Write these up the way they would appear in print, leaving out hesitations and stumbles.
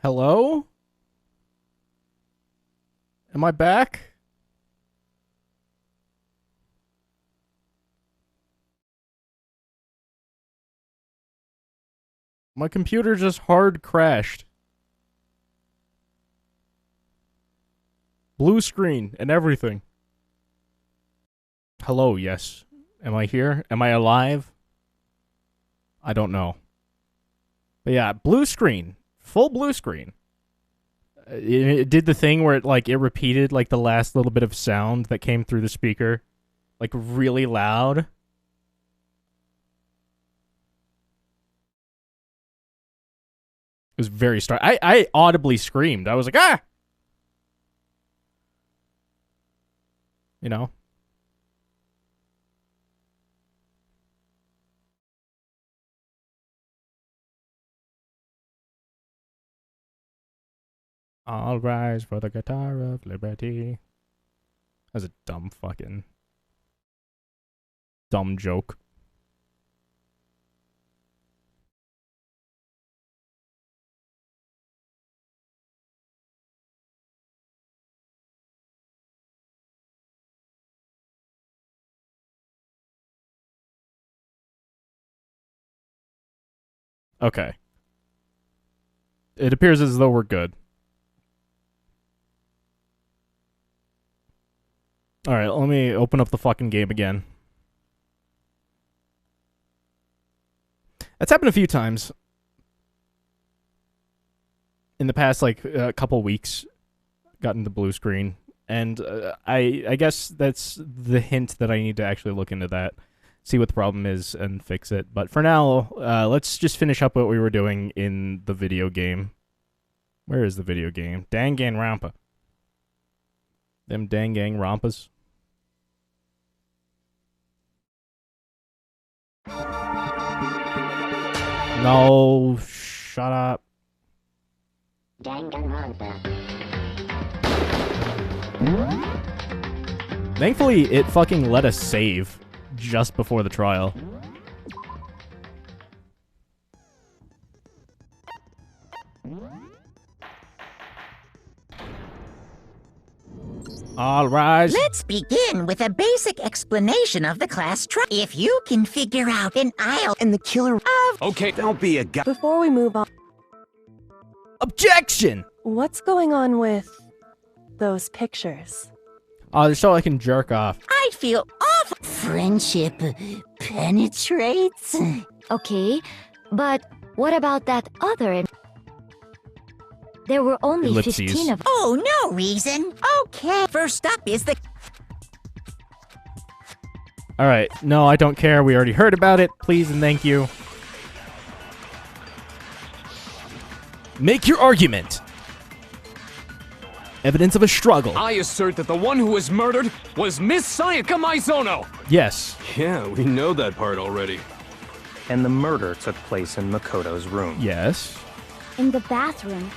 Hello? Am I back? My computer just hard crashed. Blue screen and everything. Hello, yes. Am I here? Am I alive? I don't know. But yeah, blue screen. Full blue screen. It did the thing where it repeated like the last little bit of sound that came through the speaker. Like really loud. It was very stark. I audibly screamed. I was like, ah! You know? I'll rise for the guitar of liberty. That's a dumb joke. Okay. It appears as though we're good. Alright, let me open up the fucking game again. That's happened a few times. In the past, couple weeks. Gotten the blue screen. And I guess that's the hint that I need to actually look into that. See what the problem is and fix it. But for now, let's just finish up what we were doing in the video game. Where is the video game? Danganronpa. Them Danganronpas. No, shut up. Danganronpa. Thankfully, it fucking let us save just before the trial. All rise. Let's begin with a basic explanation of the class trial. If you can figure out an aisle and the killer of... Okay, don't be a guy. Before we move on, Objection! what's going on with those pictures? Oh, just so I can jerk off. I'd feel awful. Friendship penetrates. Okay, but what about that other? There were only Ellipses. 15 of. Oh, no reason. Okay, first up is the... Alright, no, I don't care. We already heard about it. Please and thank you. Make your argument. Evidence of a struggle. I assert that the one who was murdered was Miss Sayaka Maizono! Yes. Yeah, we know that part already. And the murder took place in Makoto's room. Yes. In the bathroom.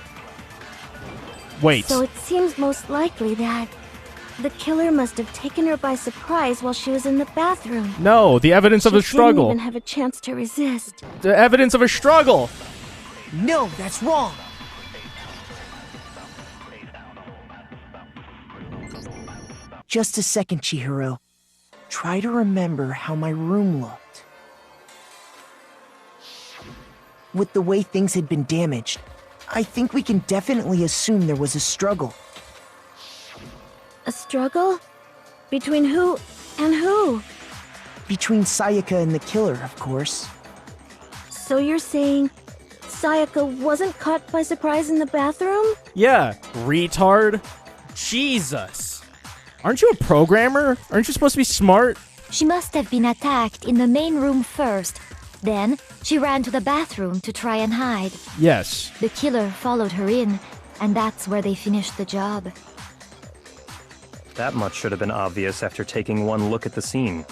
Wait. So it seems most likely that the killer must have taken her by surprise while she was in the bathroom. No, the evidence of a She struggle. didn't even have a chance to resist. The evidence of a struggle. No, that's wrong. Just a second, Chihiro. Try to remember how my room looked. With the way things had been damaged, I think we can definitely assume there was a struggle. A struggle? Between who and who? Between Sayaka and the killer, of course. So you're saying Sayaka wasn't caught by surprise in the bathroom? Yeah, retard. Jesus. Aren't you a programmer? Aren't you supposed to be smart? She must have been attacked in the main room first. Then, she ran to the bathroom to try and hide. Yes. The killer followed her in, and that's where they finished the job. That much should have been obvious after taking one look at the scene.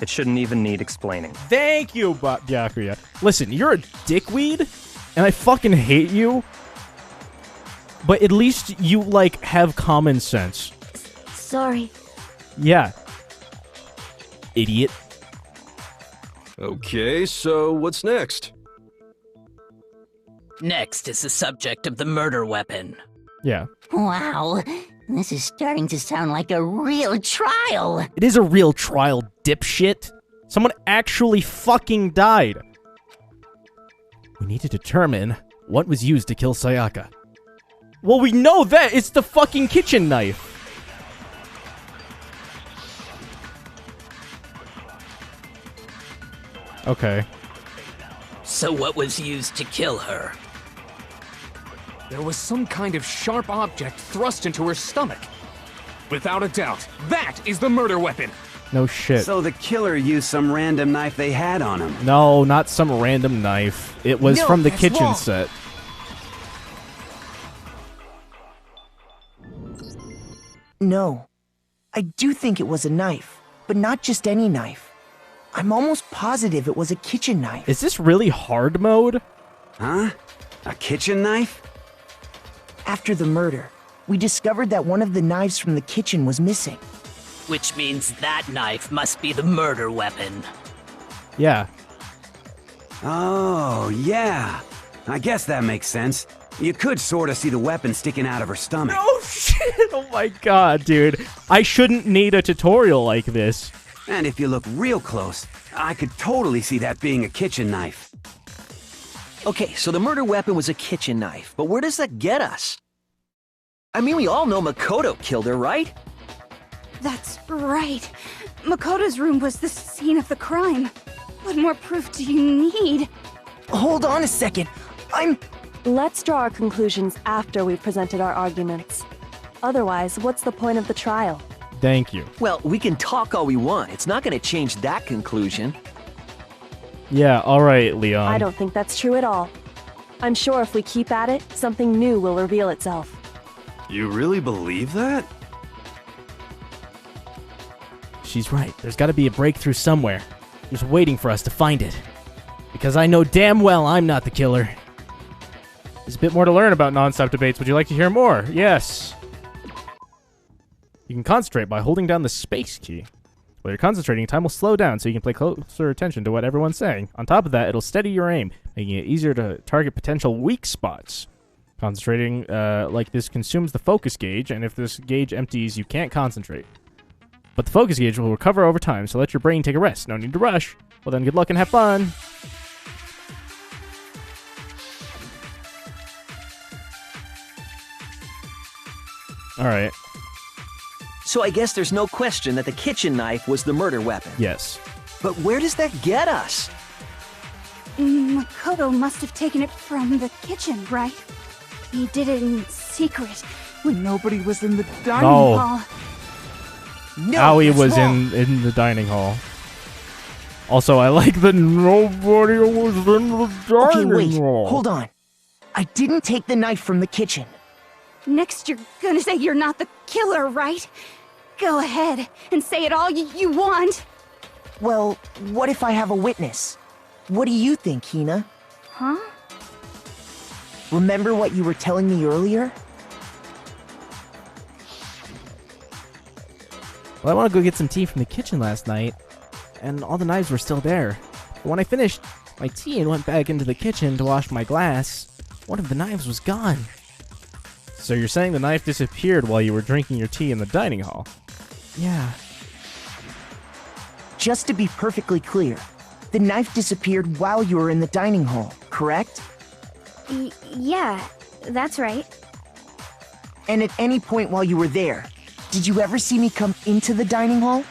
It shouldn't even need explaining. Thank you, Byakuya. Listen, you're a dickweed, and I fucking hate you. But at least you, have common sense. Sorry. Yeah. Idiot. Okay, so what's next? Next is the subject of the murder weapon. Yeah. Wow, this is starting to sound like a real trial. It is a real trial, dipshit. Someone actually fucking died. We need to determine what was used to kill Sayaka. Well, we know that! It's the fucking kitchen knife! Okay. So what was used to kill her? There was some kind of sharp object thrust into her stomach. Without a doubt, that is the murder weapon. No shit. So the killer used some random knife they had on him. No, not some random knife. It was No, from the that's kitchen wrong. set. No. I do think it was a knife, but not just any knife. I'm almost positive it was a kitchen knife. Is this really hard mode? Huh? A kitchen knife? After the murder, we discovered that one of the knives from the kitchen was missing. Which means that knife must be the murder weapon. Yeah. Oh, yeah. I guess that makes sense. You could sort of see the weapon sticking out of her stomach. Oh shit! Oh my god, dude. I shouldn't need a tutorial like this. And if you look real close, I could totally see that being a kitchen knife. Okay, so the murder weapon was a kitchen knife, but where does that get us? I mean, we all know Makoto killed her, right? That's right. Makoto's room was the scene of the crime. What more proof do you need? Hold on a second. Let's draw our conclusions after we've presented our arguments. Otherwise, what's the point of the trial? Thank you. Well, we can talk all we want. It's not going to change that conclusion. Yeah, alright, Leon. I don't think that's true at all. I'm sure if we keep at it, something new will reveal itself. You really believe that? She's right. There's gotta be a breakthrough somewhere. Just waiting for us to find it. Because I know damn well I'm not the killer. There's a bit more to learn about non-stop debates. Would you like to hear more? Yes. You can concentrate by holding down the space key. While you're concentrating, time will slow down so you can pay closer attention to what everyone's saying. On top of that, it'll steady your aim, making it easier to target potential weak spots. Concentrating like this consumes the focus gauge, and if this gauge empties, you can't concentrate. But the focus gauge will recover over time, so let your brain take a rest. No need to rush. Well then, good luck and have fun. Alright. So I guess there's no question that the kitchen knife was the murder weapon. Yes. But where does that get us? Makoto must have taken it from the kitchen, right? He did it in secret when nobody was in the dining hall. No, Aoi that's was wrong. in the dining hall. Also, I like that nobody was in the Okay, dining wait. hall. Hold on. I didn't take the knife from the kitchen. Next, you're gonna say you're not the killer, right? Go ahead and say it all you want. Well, what if I have a witness? What do you think, Hina? Huh? Remember what you were telling me earlier? Well, I want to go get some tea from the kitchen last night, and all the knives were still there. But when I finished my tea and went back into the kitchen to wash my glass, one of the knives was gone. So you're saying the knife disappeared while you were drinking your tea in the dining hall? Yeah. Just to be perfectly clear, the knife disappeared while you were in the dining hall, correct? Yeah, that's right. And at any point while you were there, did you ever see me come into the dining hall?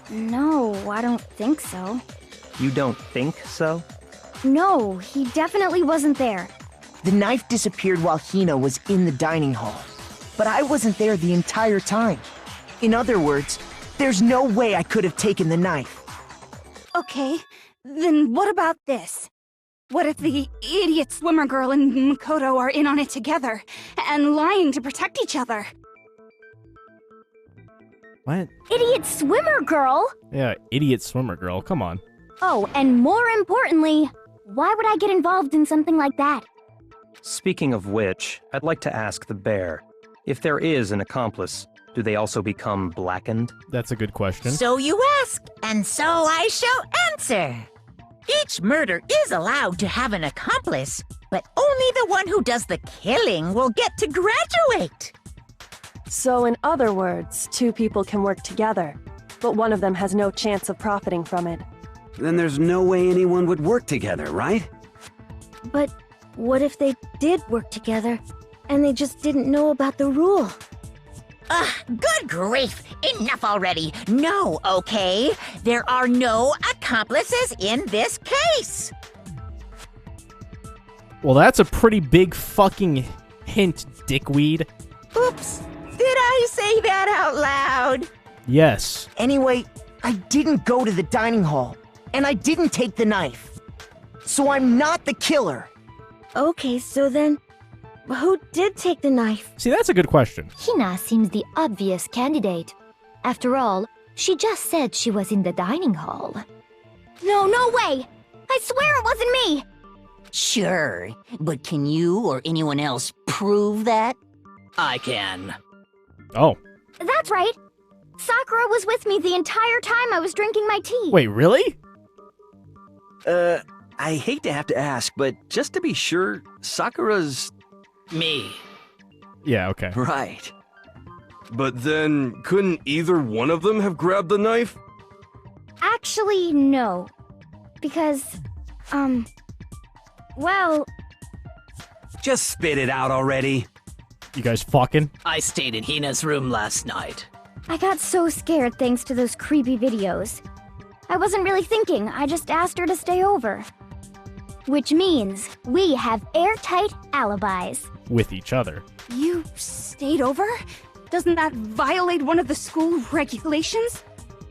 No, I don't think so. You don't think so? No, he definitely wasn't there. The knife disappeared while Hina was in the dining hall, but I wasn't there the entire time. In other words, there's no way I could have taken the knife. Okay, then what about this? What if the idiot swimmer girl and Makoto are in on it together, and lying to protect each other? What? Idiot swimmer girl? Yeah, idiot swimmer girl. Come on. Oh, and more importantly, why would I get involved in something like that? Speaking of which, I'd like to ask the bear, if there is an accomplice, do they also become blackened? That's a good question. So you ask, and so I shall answer. Each murder is allowed to have an accomplice, but only the one who does the killing will get to graduate. So in other words, two people can work together, but one of them has no chance of profiting from it. Then there's no way anyone would work together, right? But what if they did work together, and they just didn't know about the rule? Ugh, good grief! Enough already! No, okay? There are no accomplices in this case! Well, that's a pretty big fucking hint, dickweed. Oops! Did I say that out loud? Yes. Anyway, I didn't go to the dining hall, and I didn't take the knife. So I'm not the killer. Okay, so then, who did take the knife? See, that's a good question. Hina seems the obvious candidate. After all, she just said she was in the dining hall. No way! I swear it wasn't me! Sure, but can you or anyone else prove that? I can. Oh. That's right. Sakura was with me the entire time I was drinking my tea. Wait, really? I hate to have to ask, but just to be sure, Sakura's... Me. Yeah, okay. Right. But then, couldn't either one of them have grabbed the knife? Actually, no. Because, well... Just spit it out already. You guys fucking? I stayed in Hina's room last night. I got so scared thanks to those creepy videos. I wasn't really thinking, I just asked her to stay over. Which means we have airtight alibis. With each other. You stayed over? Doesn't that violate one of the school regulations?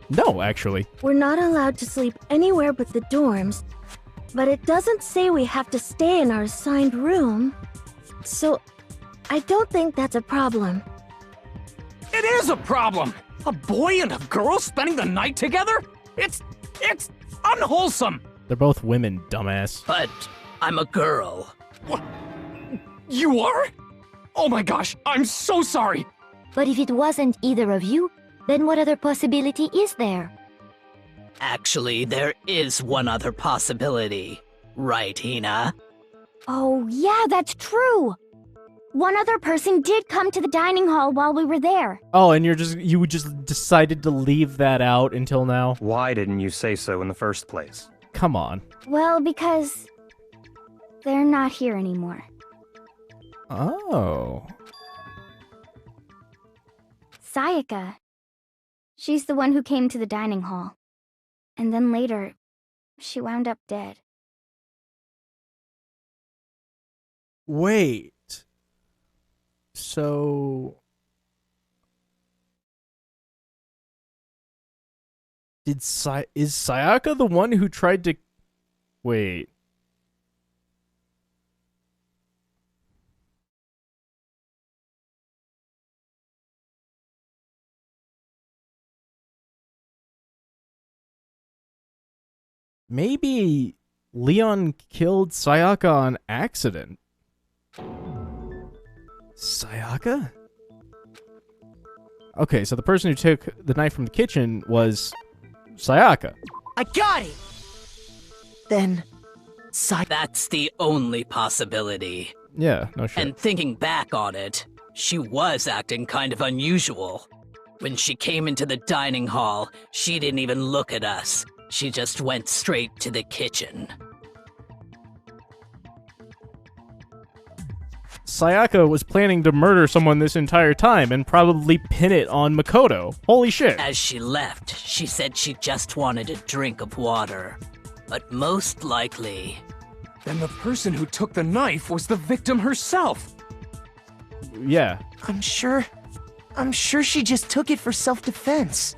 No, actually. We're not allowed to sleep anywhere but the dorms, but it doesn't say we have to stay in our assigned room. So, I don't think that's a problem. It is a problem! A boy and a girl spending the night together? It's unwholesome! They're both women, dumbass. But I'm a girl. What? You are? Oh my gosh, I'm so sorry! But if it wasn't either of you, then what other possibility is there? Actually, there is one other possibility. Right, Hina? Oh, yeah, that's true! One other person did come to the dining hall while we were there. Oh, and you just decided to leave that out until now? Why didn't you say so in the first place? Come on. Well, because... they're not here anymore. Oh. Sayaka. She's the one who came to the dining hall. And then later, she wound up dead. Wait. So... is Sayaka the one who tried to... Wait. Maybe Leon killed Sayaka on accident. Sayaka? Okay, so the person who took the knife from the kitchen was Sayaka. I got it! Then, That's the only possibility. Yeah, no shit. And thinking back on it, she was acting kind of unusual. When she came into the dining hall, she didn't even look at us. She just went straight to the kitchen. Sayaka was planning to murder someone this entire time and probably pin it on Makoto. Holy shit. As she left, she said she just wanted a drink of water. But most likely... Then the person who took the knife was the victim herself. Yeah. I'm sure she just took it for self-defense.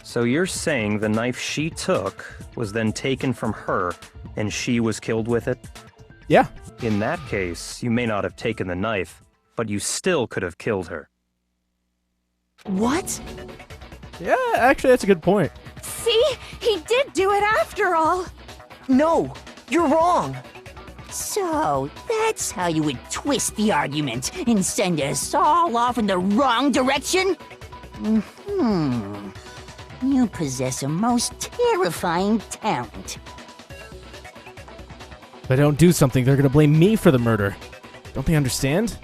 So you're saying the knife she took was then taken from her, and she was killed with it? Yeah. In that case, you may not have taken the knife, but you still could have killed her. What? Yeah, actually, that's a good point. See? He did do it after all! No, you're wrong! So, that's how you would twist the argument and send us all off in the wrong direction? You possess a most terrifying talent. If I don't do something, they're gonna blame me for the murder. Don't they understand?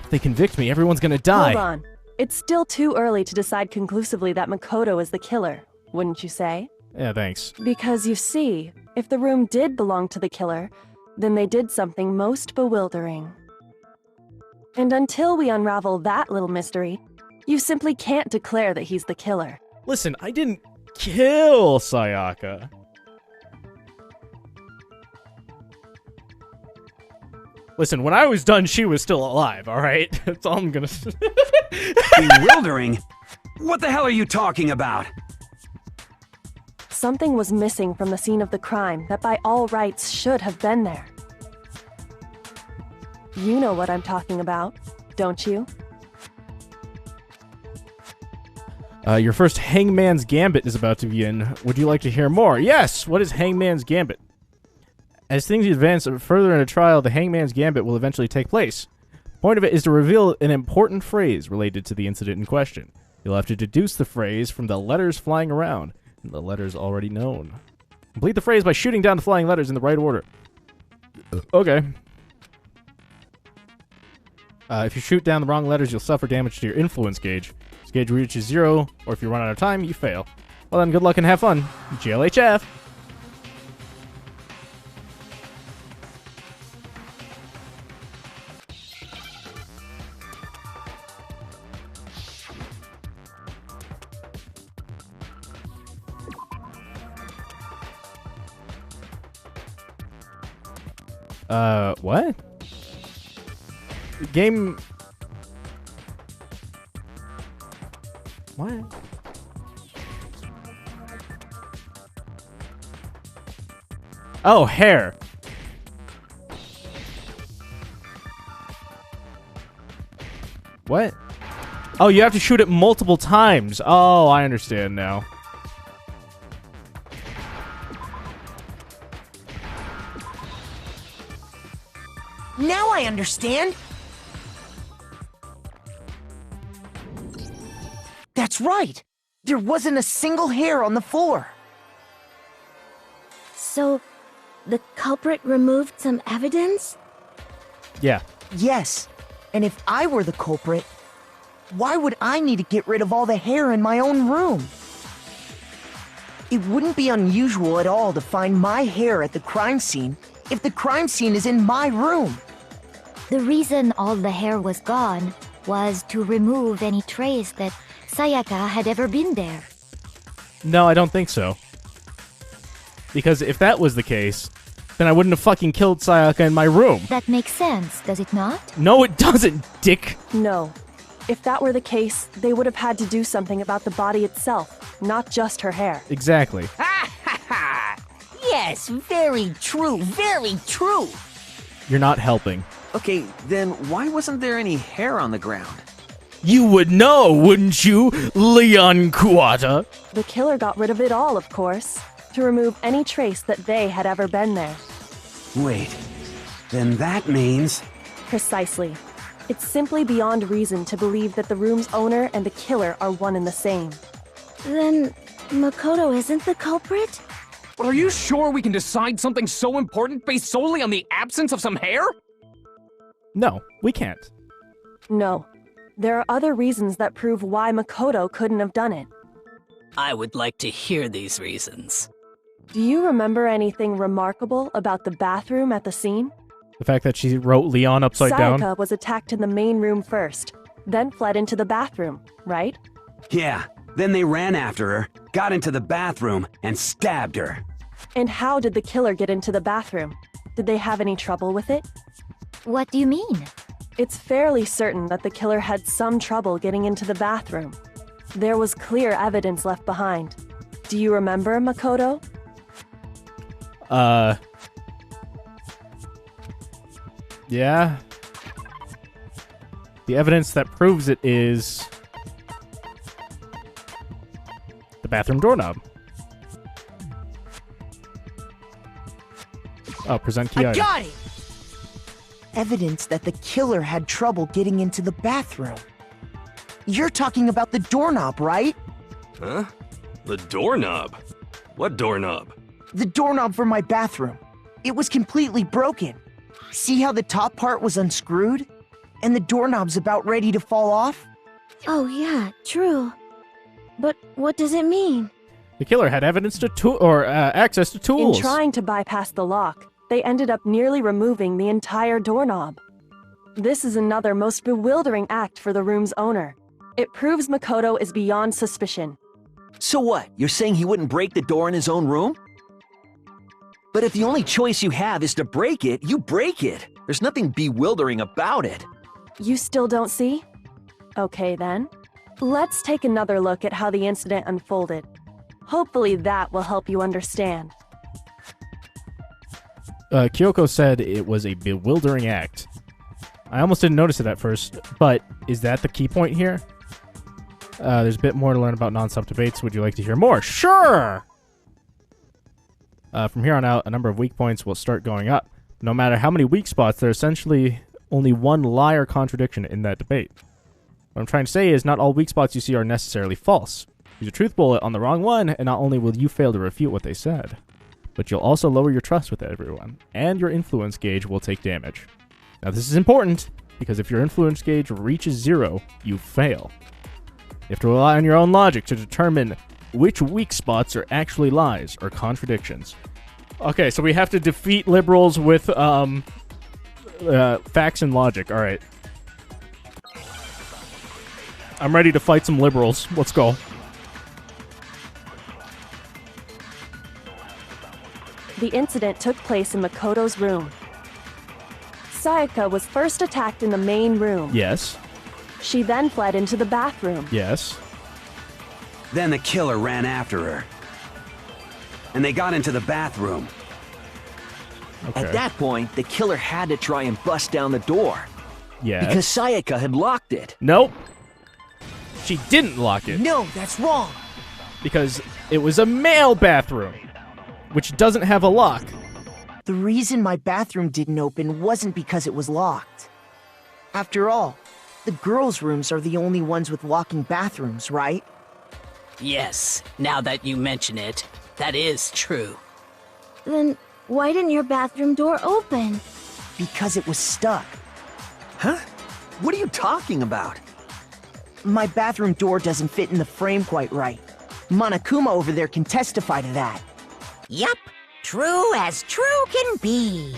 If they convict me, everyone's gonna die. Hold on. It's still too early to decide conclusively that Makoto is the killer, wouldn't you say? Yeah, thanks. Because you see, if the room did belong to the killer, then they did something most bewildering. And until we unravel that little mystery, you simply can't declare that he's the killer. Listen, I didn't kill Sayaka. Listen, when I was done, she was still alive, alright? That's all I'm gonna say. Bewildering? What the hell are you talking about? Something was missing from the scene of the crime that by all rights should have been there. You know what I'm talking about, don't you? Your first Hangman's Gambit is about to begin. Would you like to hear more? Yes! What is Hangman's Gambit? As things advance further in a trial, the Hangman's Gambit will eventually take place. The point of it is to reveal an important phrase related to the incident in question. You'll have to deduce the phrase from the letters flying around, and the letters already known. Complete the phrase by shooting down the flying letters in the right order. Okay. If you shoot down the wrong letters, you'll suffer damage to your influence gauge. If this gauge reaches 0, or if you run out of time, you fail. Well then, good luck and have fun. GLHF! What? Game... What? Oh, hair. What? Oh, you have to shoot it multiple times. Oh, I understand now. Now I understand. That's right. There wasn't a single hair on the floor. So, the culprit removed some evidence? Yeah. Yes. And if I were the culprit, why would I need to get rid of all the hair in my own room? It wouldn't be unusual at all to find my hair at the crime scene if the crime scene is in my room. The reason all the hair was gone was to remove any trace that Sayaka had ever been there. No, I don't think so. Because if that was the case, then I wouldn't have fucking killed Sayaka in my room. That makes sense, does it not? No, it doesn't, dick! No. If that were the case, they would have had to do something about the body itself, not just her hair. Exactly. Yes, very true, very true. You're not helping. Okay, then why wasn't there any hair on the ground? You would know, wouldn't you, Leon Kuwata? The killer got rid of it all, of course, to remove any trace that they had ever been there. Wait, then that means... Precisely. It's simply beyond reason to believe that the room's owner and the killer are one and the same. Then, Makoto isn't the culprit? But are you sure we can decide something so important based solely on the absence of some hair? No, we can't. No. There are other reasons that prove why Makoto couldn't have done it. I would like to hear these reasons. Do you remember anything remarkable about the bathroom at the scene? The fact that she wrote Leon upside down? Sayaka was attacked in the main room first, then fled into the bathroom, right? Yeah, then they ran after her, got into the bathroom, and stabbed her. And how did the killer get into the bathroom? Did they have any trouble with it? What do you mean? It's fairly certain that the killer had some trouble getting into the bathroom. There was clear evidence left behind. Do you remember, Makoto? Yeah. The evidence that proves it is... the bathroom doorknob. Oh, present key I item. got it! Evidence that the killer had trouble getting into the bathroom. You're talking about the doorknob, right? Huh? The doorknob? What doorknob? The doorknob for my bathroom. It was completely broken. See how the top part was unscrewed? And the doorknob's about ready to fall off? Oh yeah, true. But what does it mean? The killer had evidence to access to tools. In trying to bypass the lock, they ended up nearly removing the entire doorknob. This is another most bewildering act for the room's owner. It proves Makoto is beyond suspicion. So what? You're saying he wouldn't break the door in his own room? But if the only choice you have is to break it, you break it. There's nothing bewildering about it. You still don't see? Okay then. Let's take another look at how the incident unfolded. Hopefully that will help you understand. Kyoko said it was a bewildering act. I almost didn't notice it at first, but is that the key point here? There's a bit more to learn about non-stop debates. Would you like to hear more? Sure! From here on out, a number of weak points will start going up. No matter how many weak spots, there's essentially only one lie or contradiction in that debate. What I'm trying to say is not all weak spots you see are necessarily false. Use a truth bullet on the wrong one, and not only will you fail to refute what they said, but you'll also lower your trust with everyone, and your influence gauge will take damage. Now this is important, because if your influence gauge reaches 0, you fail. You have to rely on your own logic to determine which weak spots are actually lies or contradictions. Okay, so we have to defeat liberals with facts and logic. Alright. I'm ready to fight some liberals. Let's go. The incident took place in Makoto's room. Sayaka was first attacked in the main room. Yes. She then fled into the bathroom. Yes. Then the killer ran after her. And they got into the bathroom. Okay. At that point, the killer had to try and bust down the door. Yes. Because Sayaka had locked it. Nope. She didn't lock it. No, that's wrong. Because it was a male bathroom, which doesn't have a lock. The reason my bathroom didn't open wasn't because it was locked. After all, the girls' rooms are the only ones with locking bathrooms, right? Yes, now that you mention it, that is true. Then why didn't your bathroom door open? Because it was stuck. Huh? What are you talking about? My bathroom door doesn't fit in the frame quite right. Monokuma over there can testify to that. Yup, true as true can be.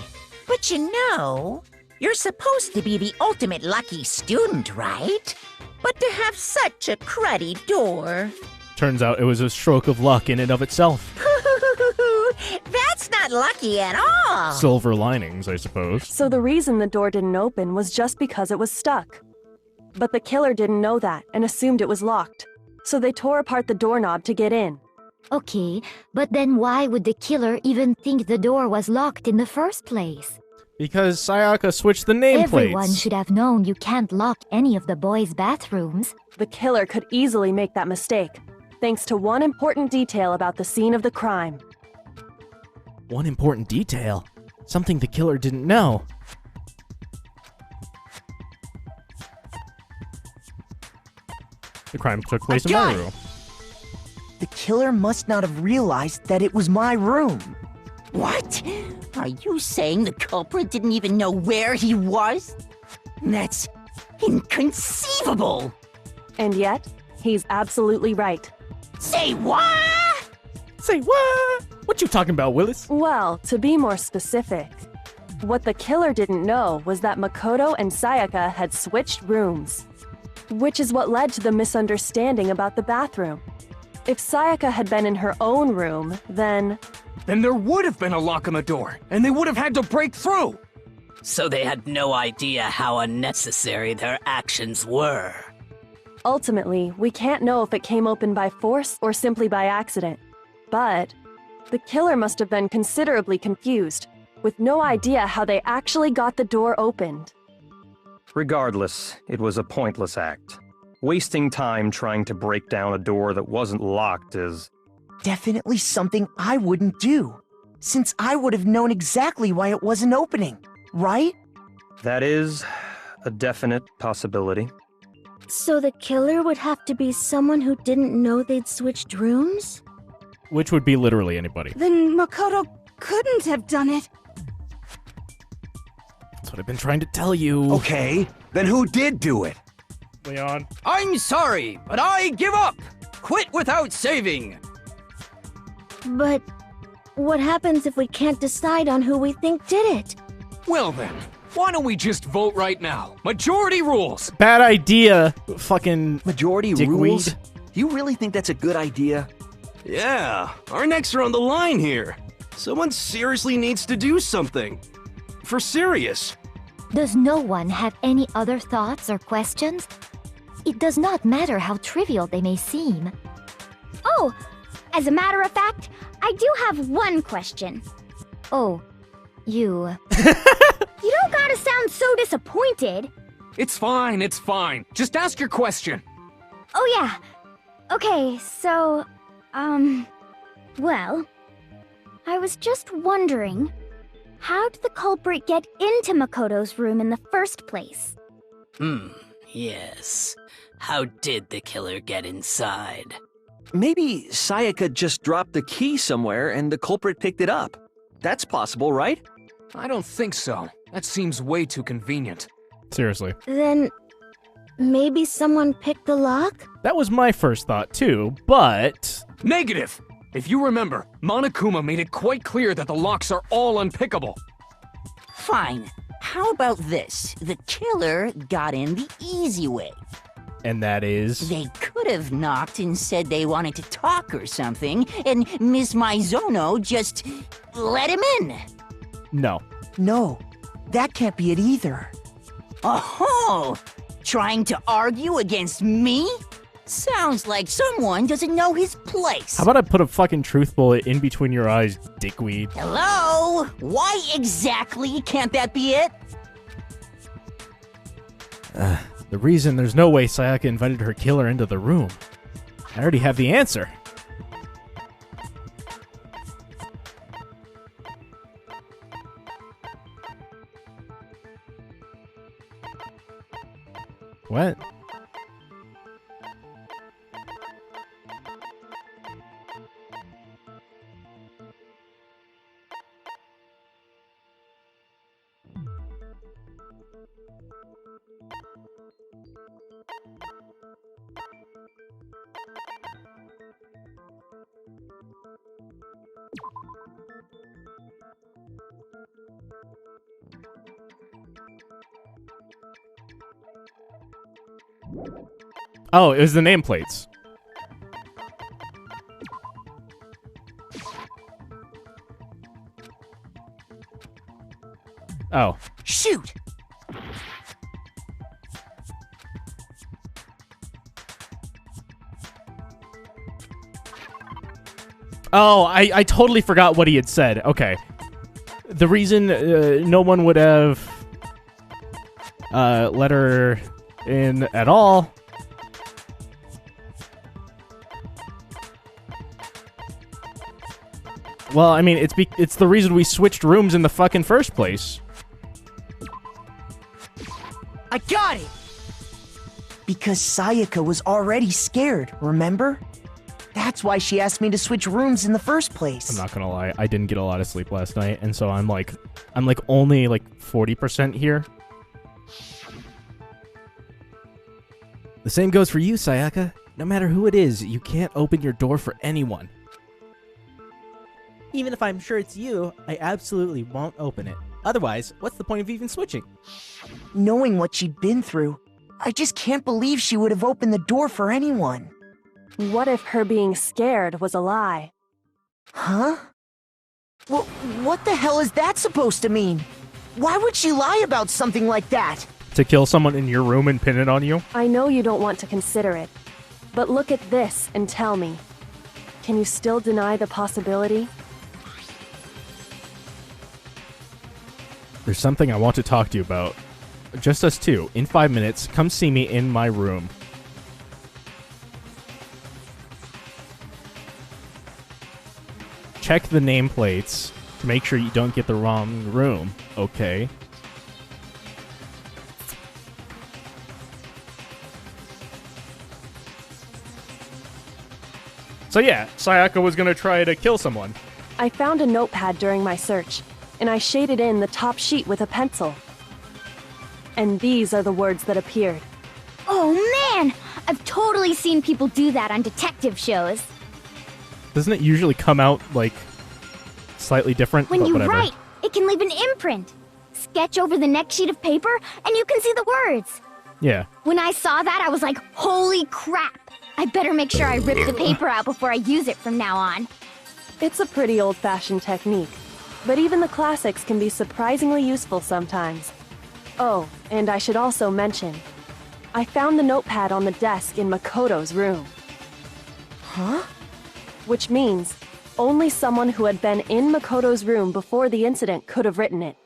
But you know, you're supposed to be the ultimate lucky student, right? But to have such a cruddy door. Turns out it was a stroke of luck in and of itself. That's not lucky at all. Silver linings, I suppose. So the reason the door didn't open was just because it was stuck. But the killer didn't know that and assumed it was locked. So they tore apart the doorknob to get in. Okay, but then why would the killer even think the door was locked in the first place? Because Sayaka switched the nameplates. Everyone should have known you can't lock any of the boys' bathrooms. The killer could easily make that mistake, thanks to one important detail about the scene of the crime. One important detail. Something the killer didn't know. The crime took place in my room. The killer must not have realized that it was my room. What? Are you saying the culprit didn't even know where he was? That's inconceivable. And yet, he's absolutely right. Say what? Say what? What you talking about, Willis? Well, to be more specific, what the killer didn't know was that Makoto and Sayaka had switched rooms, which is what led to the misunderstanding about the bathroom. If Sayaka had been in her own room, then there would have been a lock on the door, and they would have had to break through! So they had no idea how unnecessary their actions were. Ultimately, we can't know if it came open by force or simply by accident. But the killer must have been considerably confused, with no idea how they actually got the door opened. Regardless, it was a pointless act. Wasting time trying to break down a door that wasn't locked is... Definitely something I wouldn't do, since I would have known exactly why it wasn't opening, right? That is a definite possibility. So the killer would have to be someone who didn't know they'd switched rooms? Which would be literally anybody. Then Makoto couldn't have done it. That's what I've been trying to tell you. Okay, then who did do it? Leon. I'm sorry, but I give up! Quit without saving! But what happens if we can't decide on who we think did it? Well then, why don't we just vote right now? Majority rules! Bad idea, fucking Majority dickweed. rules? You really think that's a good idea? Yeah, our necks are on the line here. Someone seriously needs to do something. For serious. Does no one have any other thoughts or questions? It does not matter how trivial they may seem. Oh, as a matter of fact, I do have one question. Oh, you... You don't gotta sound so disappointed. It's fine, it's fine. Just ask your question. Oh yeah. Okay, so, well, I was just wondering, how did the culprit get into Makoto's room in the first place? Yes. How did the killer get inside? Maybe Sayaka just dropped the key somewhere and the culprit picked it up. That's possible, right? I don't think so. That seems way too convenient. Seriously. Then, maybe someone picked the lock? That was my first thought too, but... Negative! If you remember, Monokuma made it quite clear that the locks are all unpickable. Fine. How about this? The killer got in the easy way. And that is... They could have knocked and said they wanted to talk or something, and Miss Maizono just let him in. No. No, that can't be it either. Oh, trying to argue against me? Sounds like someone doesn't know his place. How about I put a fucking truth bullet in between your eyes, dickweed? Hello? Why exactly can't that be it? The reason there's no way Sayaka invited her killer into the room. I already have the answer. What? Oh, it was the nameplates. Oh. Shoot! Oh, I totally forgot what he had said. Okay. The reason no one would have let her in at all. Well, I mean, it's the reason we switched rooms in the fucking first place. I got it! Because Sayaka was already scared, remember? That's why she asked me to switch rooms in the first place. I'm not gonna lie, I didn't get a lot of sleep last night, and so I'm only 40% here. The same goes for you, Sayaka. No matter who it is, you can't open your door for anyone. Even if I'm sure it's you, I absolutely won't open it. Otherwise, what's the point of even switching? Knowing what she'd been through, I just can't believe she would have opened the door for anyone. What if her being scared was a lie? Huh? Well, what the hell is that supposed to mean? Why would she lie about something like that? To kill someone in your room and pin it on you? I know you don't want to consider it, but look at this and tell me. Can you still deny the possibility? There's something I want to talk to you about. Just us two. In 5 minutes, come see me in my room. Check the nameplates to make sure you don't get the wrong room, okay? So yeah, Sayaka was gonna try to kill someone. I found a notepad during my search, and I shaded in the top sheet with a pencil. And these are the words that appeared. Oh man! I've totally seen people do that on detective shows. Doesn't it usually come out, like, slightly different? When But you whatever. write, it can leave an imprint. Sketch over the next sheet of paper, and you can see the words. Yeah. When I saw that, I was like, holy crap! I better make sure I rip the paper out before I use it from now on. It's a pretty old-fashioned technique, but even the classics can be surprisingly useful sometimes. Oh, and I should also mention, I found the notepad on the desk in Makoto's room. Huh? Which means only someone who had been in Makoto's room before the incident could have written it.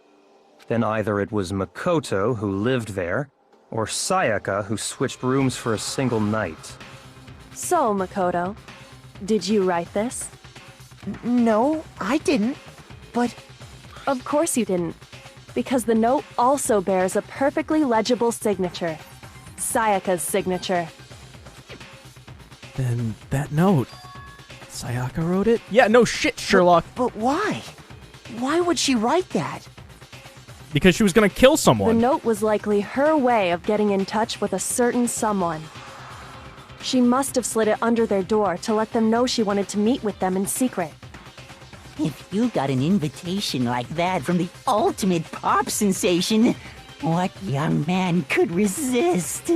Then either it was Makoto who lived there, or Sayaka who switched rooms for a single night. So, Makoto, did you write this? No, I didn't. But... Of course you didn't, because the note also bears a perfectly legible signature. Sayaka's signature. Then that note. Sayaka wrote it? Yeah, no shit, Sherlock. But why? Why would she write that? Because she was gonna kill The someone. note was likely her way of getting in touch with a certain someone. She must have slid it under their door to let them know she wanted to meet with them in secret. If you got an invitation like that from the ultimate pop sensation, what young man could resist?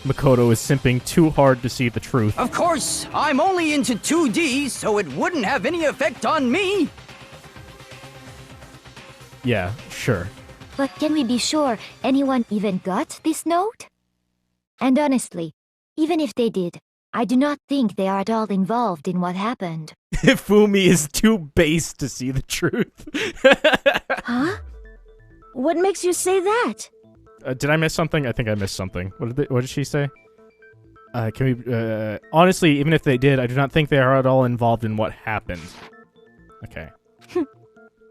Makoto is simping too hard to see the truth. Of course, I'm only into 2D, so it wouldn't have any effect on me. Yeah, sure. But can we be sure anyone even got this note? And honestly, even if they did, I do not think they are at all involved in what happened. Hifumi is too base to see the truth. Huh? What makes you say that? Did I miss something? I think I missed something. What did she say? Can we... honestly, even if they did, I do not think they are at all involved in what happened. Okay.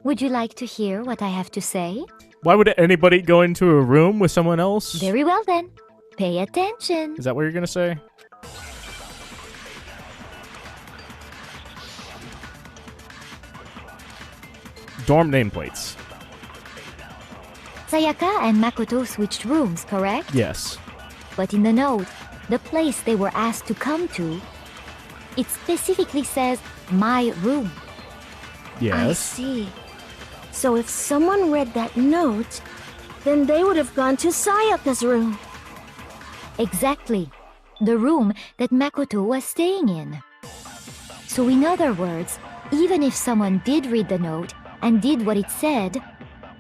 Would you like to hear what I have to say? Why would anybody go into a room with someone else? Very well then. Pay attention. Is that what you're gonna say? Dorm nameplates. Sayaka and Makoto switched rooms, correct? Yes. But in the note, the place they were asked to come to, it specifically says, my room. Yes. I see. So if someone read that note, then they would have gone to Sayaka's room. Exactly. The room that Makoto was staying in. So in other words, even if someone did read the note and did what it said,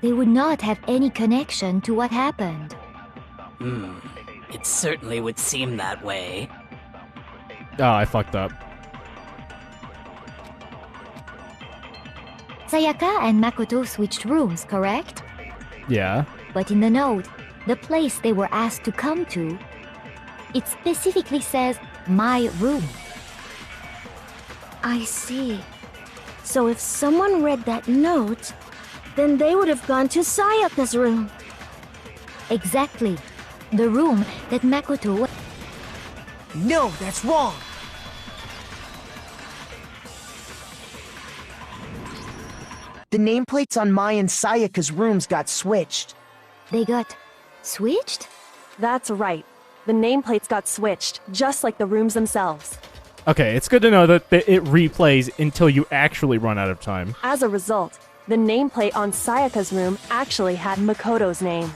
they would not have any connection to what happened. It certainly would seem that way. Oh, I fucked up. Sayaka and Makoto switched rooms, correct? Yeah. But in the note, the place they were asked to come to, it specifically says, my room. I see. So if someone read that note, then they would have gone to Sayaka's room. Exactly. The room that Makoto... No, that's wrong! The nameplates on Mai and Sayaka's rooms got switched. They got switched? That's right. The nameplates got switched, just like the rooms themselves. Okay, it's good to know that it replays until you actually run out of time. As a result, the nameplate on Sayaka's room actually had Makoto's name.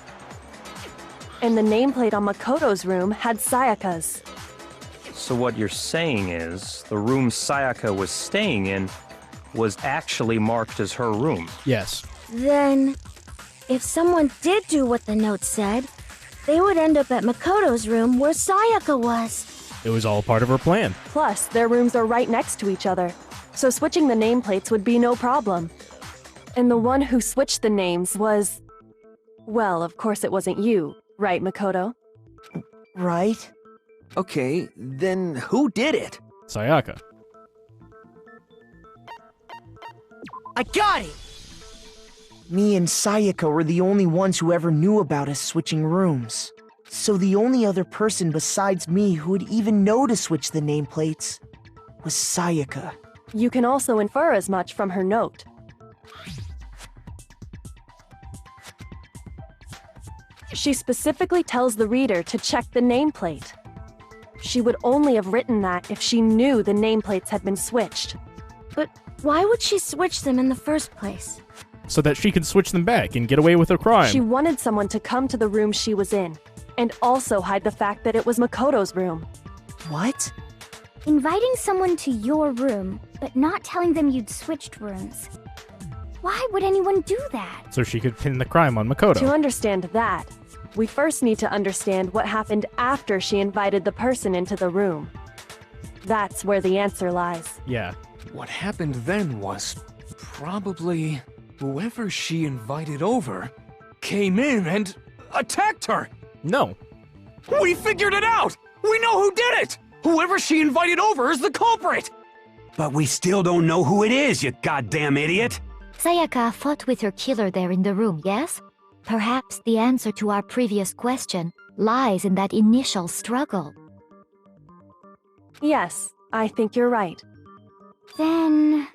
And the nameplate on Makoto's room had Sayaka's. So what you're saying is, the room Sayaka was staying in was actually marked as her room. Yes. Then, if someone did do what the note said, they would end up at Makoto's room where Sayaka was. It was all part of her plan. Plus, their rooms are right next to each other, so switching the nameplates would be no problem. And the one who switched the names was... Well, of course it wasn't you, right, Makoto? Right? Okay, then who did it? Sayaka. I got it! Me and Sayaka were the only ones who ever knew about us switching rooms. So the only other person besides me who would even know to switch the nameplates was Sayaka. You can also infer as much from her note. She specifically tells the reader to check the nameplate. She would only have written that if she knew the nameplates had been switched. But why would she switch them in the first place? So that she can switch them back and get away with her crime. She wanted someone to come to the room she was in, and also hide the fact that it was Makoto's room. What? Inviting someone to your room, but not telling them you'd switched rooms. Why would anyone do that? So she could pin the crime on Makoto. To understand that, we first need to understand what happened after she invited the person into the room. That's where the answer lies. Yeah. What happened then was probably whoever she invited over came in and attacked her. No. We figured it out! We know who did it! Whoever she invited over is the culprit! But we still don't know who it is, you goddamn idiot! Sayaka fought with her killer there in the room, yes? Perhaps the answer to our previous question lies in that initial struggle. Yes, I think you're right. Then...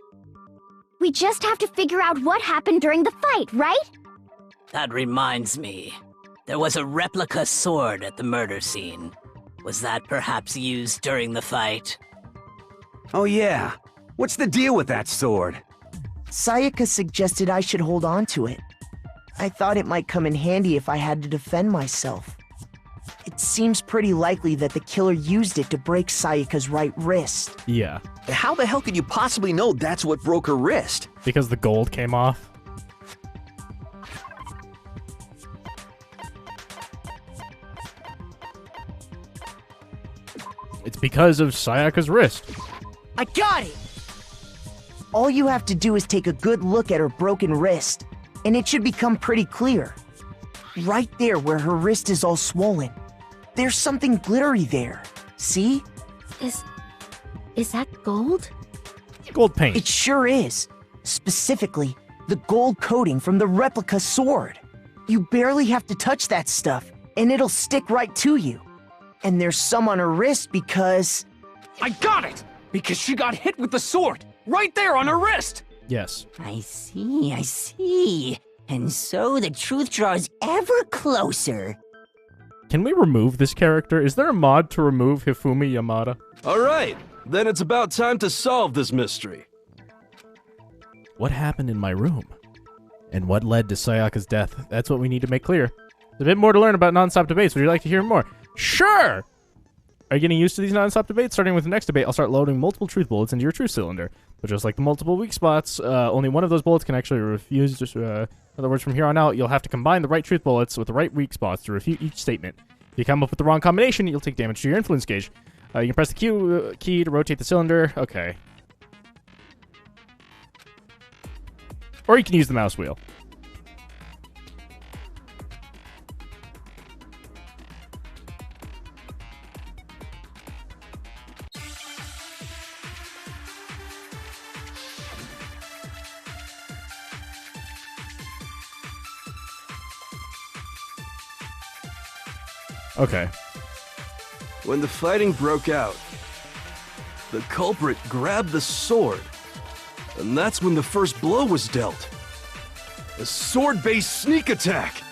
we just have to figure out what happened during the fight, right? That reminds me. There was a replica sword at the murder scene. Was that perhaps used during the fight? Oh yeah. What's the deal with that sword? Sayaka suggested I should hold on to it. I thought it might come in handy if I had to defend myself. It seems pretty likely that the killer used it to break Sayaka's right wrist. Yeah. How the hell could you possibly know that's what broke her wrist? Because the gold came off. It's because of Sayaka's wrist. I got it! All you have to do is take a good look at her broken wrist, and it should become pretty clear. Right there where her wrist is all swollen. There's something glittery there. See? Is that gold? Gold paint. It sure is. Specifically, the gold coating from the replica sword. You barely have to touch that stuff, and it'll stick right to you. And there's some on her wrist because... I got it! Because she got hit with the sword! Right there on her wrist! Yes. I see. And so the truth draws ever closer. Can we remove this character? Is there a mod to remove Hifumi Yamada? Alright, then it's about time to solve this mystery. What happened in my room? And what led to Sayaka's death? That's what we need to make clear. There's a bit more to learn about non-stop debates. Would you like to hear more? Sure! Are you getting used to these non-stop debates? Starting with the next debate, I'll start loading multiple truth bullets into your truth cylinder. But just like the multiple weak spots, only one of those bullets can actually refuse. In other words, from here on out, you'll have to combine the right truth bullets with the right weak spots to refute each statement. If you come up with the wrong combination, you'll take damage to your influence gauge. You can press the Q key to rotate the cylinder. Okay. Or you can use the mouse wheel. Okay. When the fighting broke out, the culprit grabbed the sword, and that's when the first blow was dealt. A sword-based sneak attack!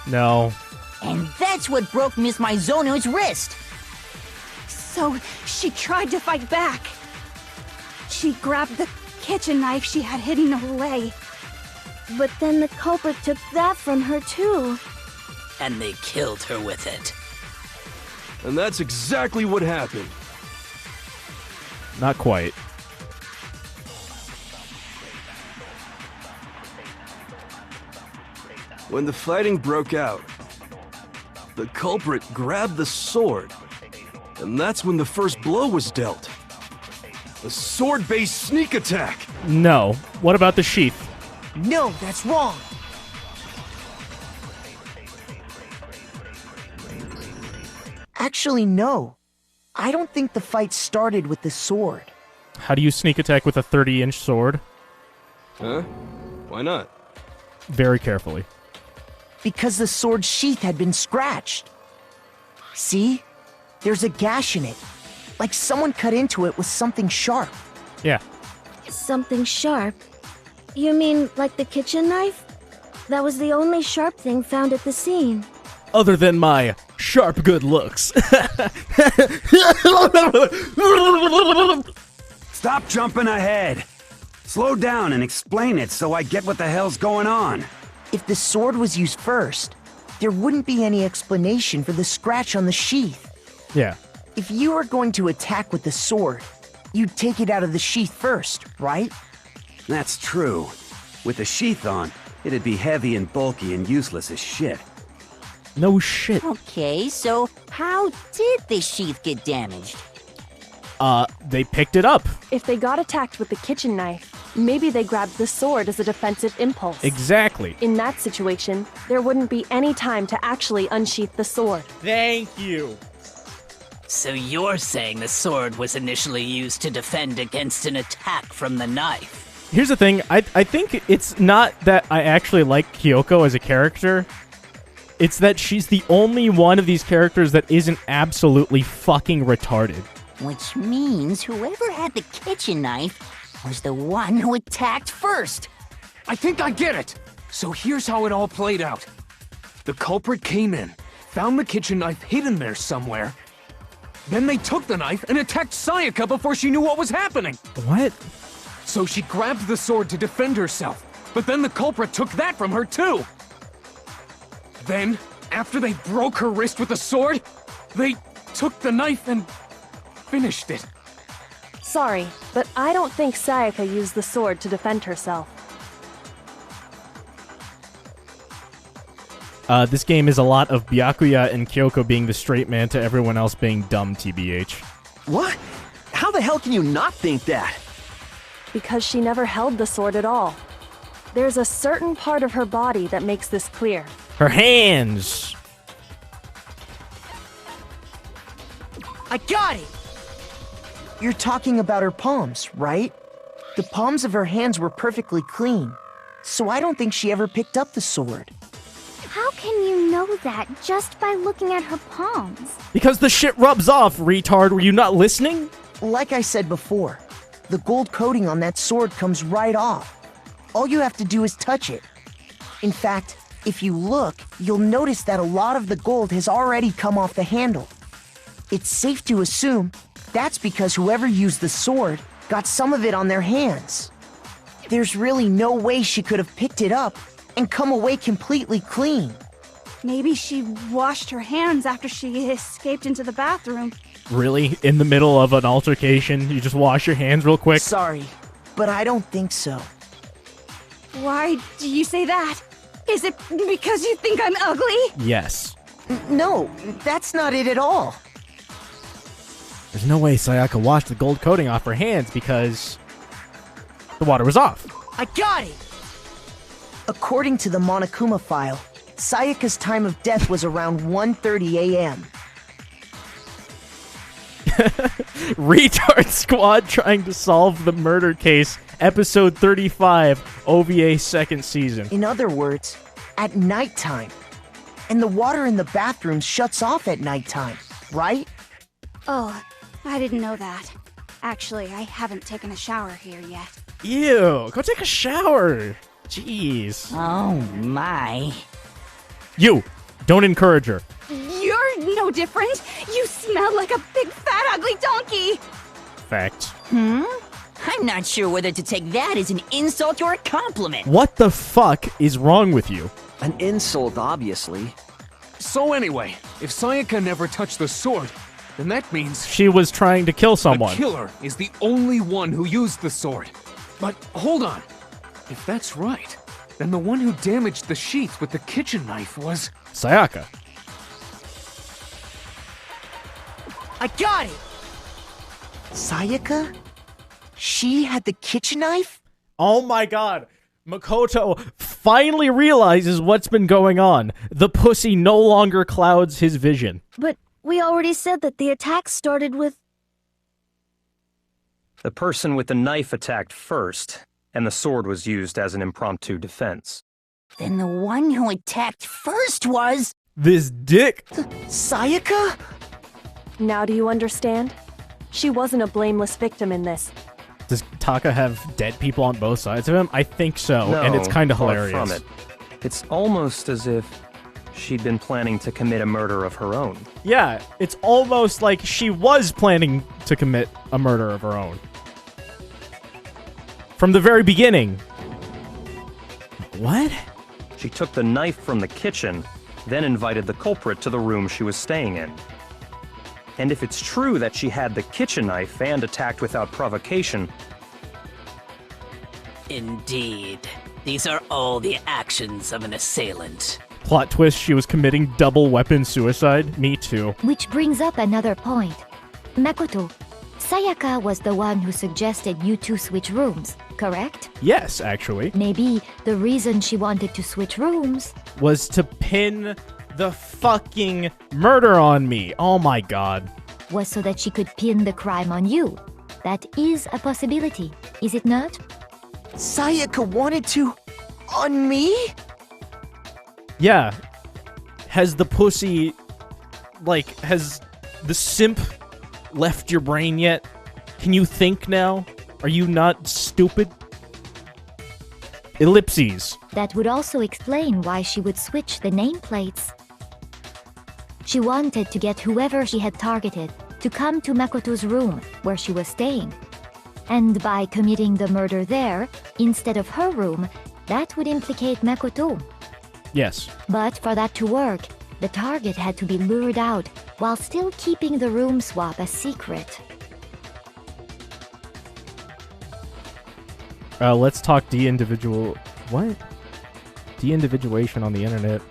No. And that's what broke Miss Mizono's wrist. So she tried to fight back. She grabbed the kitchen knife she had hidden away. But then the culprit took that from her too. And they killed her with it. And that's exactly what happened. Not quite. When the fighting broke out, the culprit grabbed the sword, and that's when the first blow was dealt. A sword-based sneak attack! No. What about the sheath? No, that's wrong. Actually, no. I don't think the fight started with the sword. How do you sneak attack with a 30-inch sword? Huh? Why not? Very carefully. Because the sword's sheath had been scratched. See? There's a gash in it. Like someone cut into it with something sharp. Yeah. Something sharp? You mean like the kitchen knife? That was the only sharp thing found at the scene. other than my sharp good looks. Stop jumping ahead. Slow down and explain it so I get what the hell's going on. If the sword was used first, there wouldn't be any explanation for the scratch on the sheath. Yeah. If you were going to attack with the sword, you'd take it out of the sheath first, right? That's true. With the sheath on, it'd be heavy and bulky and useless as shit. No shit. Okay, so how did the sheath get damaged? They picked it up. If they got attacked with the kitchen knife, maybe they grabbed the sword as a defensive impulse. Exactly. In that situation, there wouldn't be any time to actually unsheath the sword. Thank you. So you're saying the sword was initially used to defend against an attack from the knife? Here's the thing. I think it's not that I actually like Kyoko as a character. It's that she's the only one of these characters that isn't absolutely fucking retarded. Which means whoever had the kitchen knife was the one who attacked first. I think I get it. So here's how it all played out. The culprit came in, found the kitchen knife hidden there somewhere. Then they took the knife and attacked Sayaka before she knew what was happening. What? So she grabbed the sword to defend herself, but then the culprit took that from her too. Then, after they broke her wrist with the sword, they took the knife and finished it. Sorry, but I don't think Sayaka used the sword to defend herself. This game is a lot of Byakuya and Kyoko being the straight man to everyone else being dumb, TBH. What? How the hell can you not think that? Because she never held the sword at all. There's a certain part of her body that makes this clear. Her hands! I got it! You're talking about her palms, right? The palms of her hands were perfectly clean, so I don't think she ever picked up the sword. How can you know that just by looking at her palms? Because the shit rubs off, retard. Were you not listening? Like I said before, the gold coating on that sword comes right off. All you have to do is touch it. In fact, if you look, you'll notice that a lot of the gold has already come off the handle. It's safe to assume that's because whoever used the sword got some of it on their hands. There's really no way she could have picked it up and come away completely clean. Maybe she washed her hands after she escaped into the bathroom. Really? In the middle of an altercation, you just wash your hands real quick? Sorry, but I don't think so. Why do you say that? Is it because you think I'm ugly? Yes. No, that's not it at all. There's no way Sayaka washed the gold coating off her hands because the water was off. I got it! According to the Monokuma file, Sayaka's time of death was around 1:30 a.m. Retard Squad trying to solve the murder case, episode 35, OVA second season. In other words, at nighttime. And the water in the bathroom shuts off at nighttime, right? Oh, I didn't know that. Actually, I haven't taken a shower here yet. Ew, go take a shower. Jeez. Oh my. You, don't encourage her. You're no different. You smell like a big fat ugly donkey. Fact. I'm not sure whether to take that as an insult or a compliment. What the fuck is wrong with you? An insult, obviously. So anyway, if Sayaka never touched the sword, then that means She was trying to kill someone. the killer is the only one who used the sword. But hold on. If that's right, then the one who damaged the sheath with the kitchen knife was Sayaka. I got it! Sayaka? She had the kitchen knife? Oh my god. Makoto finally realizes what's been going on. The pussy no longer clouds his vision. But we already said that the attack started with... The person with the knife attacked first, and the sword was used as an impromptu defense. Then the one who attacked first was... This dick. Sayaka? Now do you understand? She wasn't a blameless victim in this. Does Taka have dead people on both sides of him? I think so, No, and it's kind of far hilarious. from it. It's almost as if she'd been planning to commit a murder of her own. Yeah, it's almost like she was planning to commit a murder of her own. From the very beginning. What? She took the knife from the kitchen, then invited the culprit to the room she was staying in. And if it's true that she had the kitchen knife and attacked without provocation... Indeed. These are all the actions of an assailant. Plot twist, she was committing double weapon suicide? Me too. Which brings up another point. Makoto, Sayaka was the one who suggested you two switch rooms, correct? Yes, actually. Maybe the reason she wanted to switch rooms was to pin the fucking murder on me. Oh my god. Was so that she could pin the crime on you. That is a possibility, is it not? Sayaka wanted to... on me? Yeah. Has the pussy... like, has the simp left your brain yet? Can you think now? Are you not stupid? Ellipses. That would also explain why she would switch the nameplates. She wanted to get whoever she had targeted to come to Makoto's room where she was staying. And by committing the murder there, instead of her room, that would implicate Makoto. Yes. But for that to work, the target had to be lured out while still keeping the room swap a secret. Let's talk de-individual... What? De-individuation on the internet.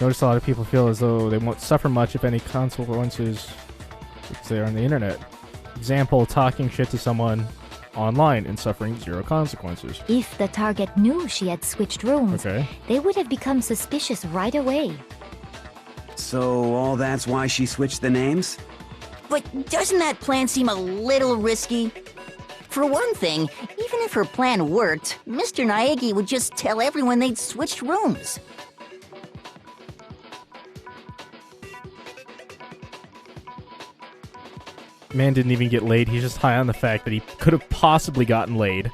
Notice a lot of people feel as though they won't suffer much if any consequences if they're on the internet. Example, talking shit to someone online and suffering 0 consequences. If the target knew she had switched rooms, they would have become suspicious right away. So all that's why she switched the names? But doesn't that plan seem a little risky? For one thing, even if her plan worked, Mr. Naegi would just tell everyone they'd switched rooms. Man didn't even get laid. He's just high on the fact that he could have possibly gotten laid.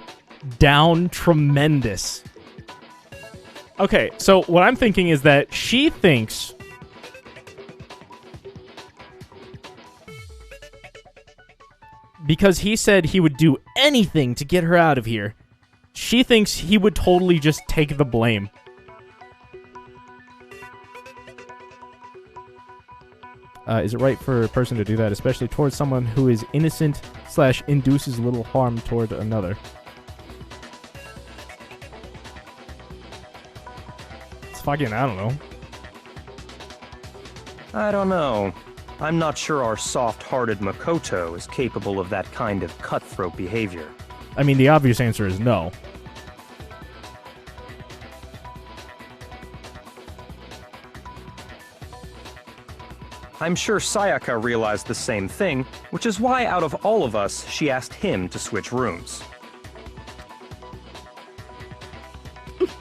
Down tremendous. Okay, so what I'm thinking is that she thinks... because he said he would do anything to get her out of here, she thinks he would totally just take the blame. Is it right for a person to do that, especially towards someone who is innocent / induces little harm toward another? It's fucking, I don't know. I don't know. I'm not sure our soft-hearted Makoto is capable of that kind of cutthroat behavior. I mean, the obvious answer is no. I'm sure Sayaka realized the same thing, which is why out of all of us, she asked him to switch rooms.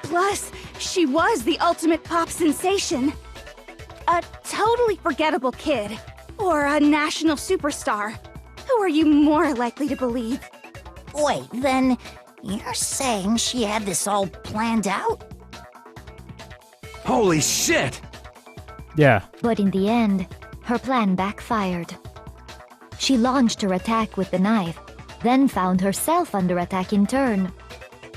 Plus, she was the ultimate pop sensation. A totally forgettable kid, or a national superstar. Who are you more likely to believe? Wait, then you're saying she had this all planned out? Holy shit! Yeah. But in the end, her plan backfired. She launched her attack with the knife, then found herself under attack in turn.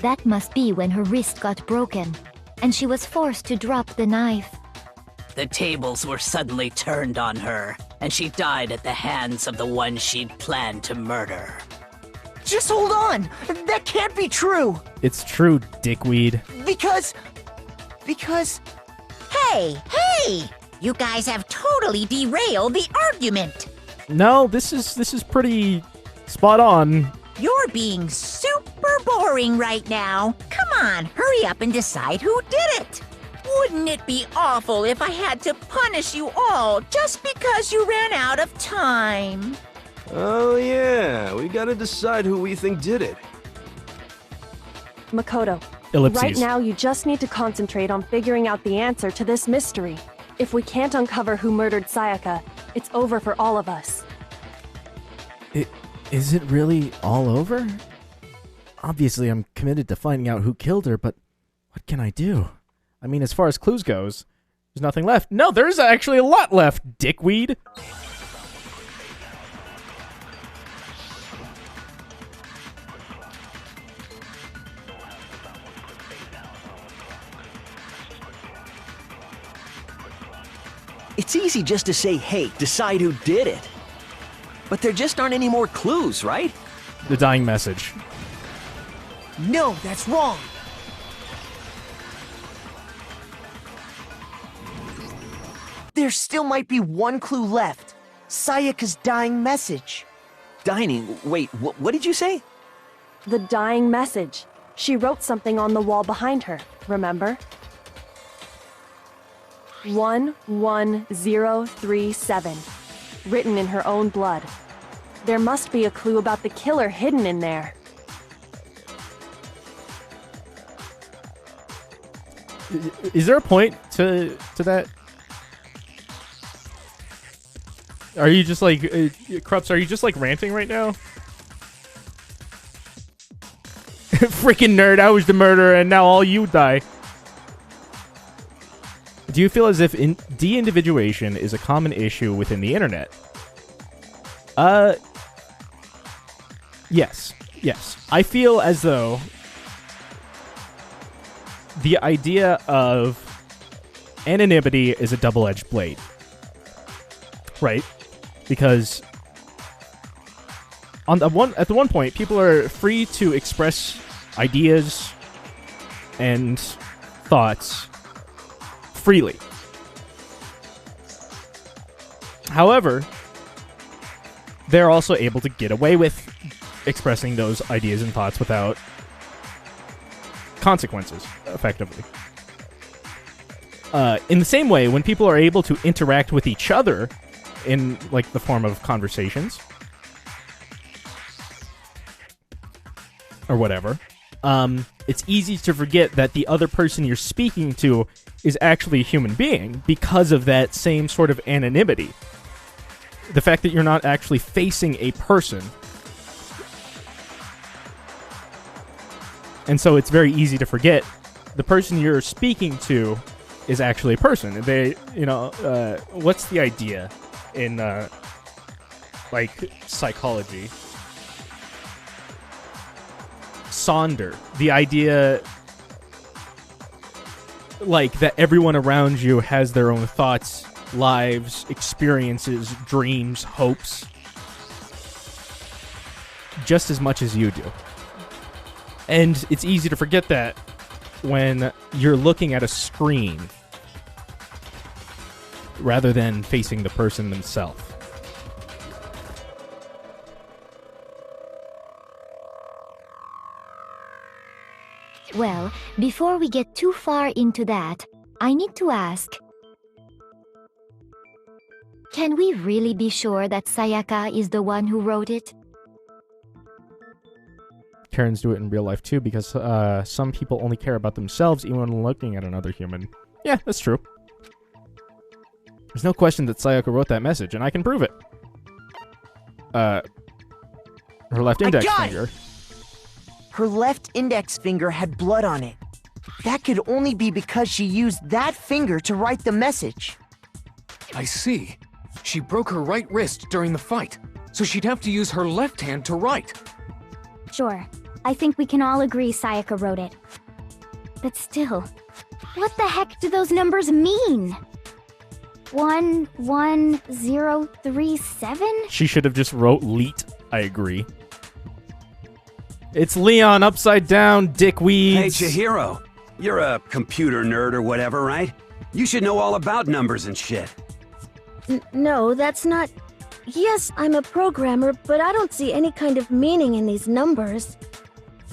That must be when her wrist got broken, and she was forced to drop the knife. The tables were suddenly turned on her, and she died at the hands of the one she'd planned to murder. Just hold on! That can't be true! It's true, dickweed. Because... Hey! You guys have totally derailed the argument! No, this is pretty spot on. You're being super boring right now. Come on, hurry up and decide who did it! Wouldn't it be awful if I had to punish you all just because you ran out of time? Oh yeah, we gotta decide who we think did it. Makoto, Ellipses. right now you just need to concentrate on figuring out the answer to this mystery. If we can't uncover who murdered Sayaka, it's over for all of us. Is it really all over? Obviously, I'm committed to finding out who killed her, but what can I do? I mean, as far as clues goes, There's nothing left. No, there's actually a lot left, dickweed. It's easy just to say, hey, decide who did it. But there just aren't any more clues, right? The dying message. No, that's wrong. There still might be one clue left. Sayaka's dying message. Dining? Wait, what did you say? The dying message. She wrote something on the wall behind her, remember? 11037. Written in her own blood. There must be a clue about the killer hidden in there. Is there a point to that? Are you just like Krups? Are you just like ranting right now? Freaking nerd! I was the murderer, and now all you die. Do you feel as if de-individuation is a common issue within the internet? Yes. I feel as though the idea of anonymity is a double-edged blade. Right? Because at the one point, people are free to express ideas and thoughts freely. However, they're also able to get away with expressing those ideas and thoughts without consequences, effectively. In the same way, when people are able to interact with each other in like the form of conversations or whatever, it's easy to forget that the other person you're speaking to is actually a human being because of that same sort of anonymity. The fact that you're not actually facing a person. And so it's very easy to forget the person you're speaking to is actually a person. They, what's the idea in, like, psychology? Sonder. The idea, like, that everyone around you has their own thoughts, lives, experiences, dreams, hopes, just as much as you do. And it's easy to forget that when you're looking at a screen rather than facing the person themselves. Well, before we get too far into that, I need to ask, can we really be sure that Sayaka is the one who wrote it? Karens do it in real life too, because some people only care about themselves even when looking at another human. Yeah, that's true. There's no question that Sayaka wrote that message, and I can prove it. Her left index finger. Her left index finger had blood on it. That could only be because she used that finger to write the message. I see. She broke her right wrist during the fight, so she'd have to use her left hand to write. Sure. I think we can all agree Sayaka wrote it. But still, what the heck do those numbers mean? 11037? She should have just wrote Leet. I agree. It's Leon upside down, dickweeds. Hey, Chihiro. You're a computer nerd or whatever, right? You should know all about numbers and shit. No, that's not... Yes, I'm a programmer, but I don't see any kind of meaning in these numbers.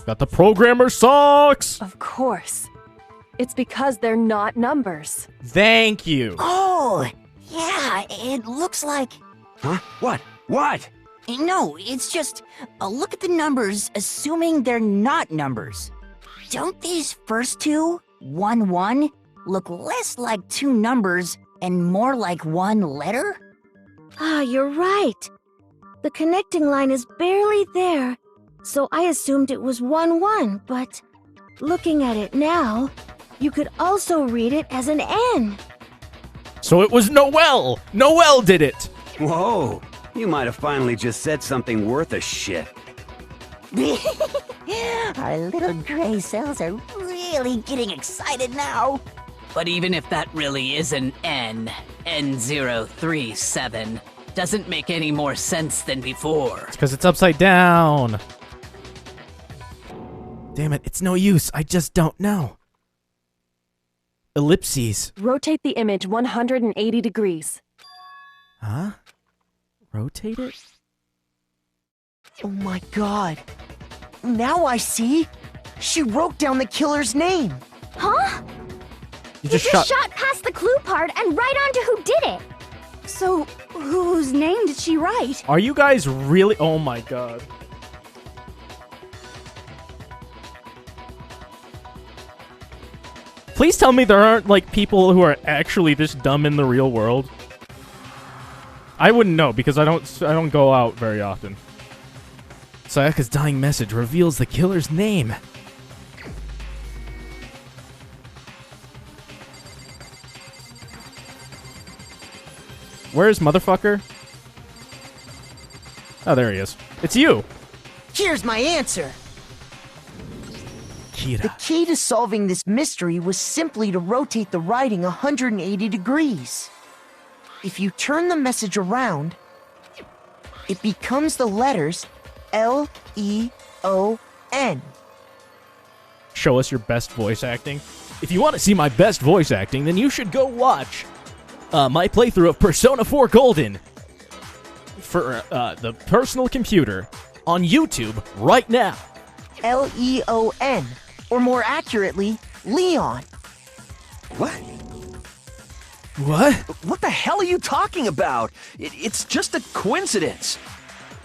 Got the programmer socks! Of course. It's because they're not numbers. Thank you. Oh, yeah, it looks like... Huh? What? What? No, it's just, look at the numbers, assuming they're not numbers. Don't these first two, 1-1, look less like two numbers and more like one letter? Ah, you're right. The connecting line is barely there, so I assumed it was 1-1, but looking at it now, you could also read it as an N. So it was Noelle! Noelle did it! Whoa, you might have finally just said something worth a shit. Our little gray cells are really getting excited now. But even if that really is an N037, doesn't make any more sense than before. It's because it's upside down. Damn it, it's no use. I just don't know. Ellipses. Rotate the image 180 degrees. Huh? Rotate it? Oh my god. Now I see. She wrote down the killer's name. Huh? You just shot past the clue part and right onto who did it. So, whose name did she write? Are you guys really? Oh my god. Please tell me there aren't, like, people who are actually this dumb in the real world. I wouldn't know, because I don't go out very often. Sayaka's dying message reveals the killer's name. Where's motherfucker? Oh, there he is. It's you! Here's my answer. Kira. The key to solving this mystery was simply to rotate the writing 180 degrees. If you turn the message around, it becomes the letters L-E-O-N. Show us your best voice acting. If you want to see my best voice acting, then you should go watch my playthrough of Persona 4 Golden for the personal computer on YouTube right now. L-E-O-N, or more accurately, Leon. What? What? What the hell are you talking about? It's just a coincidence.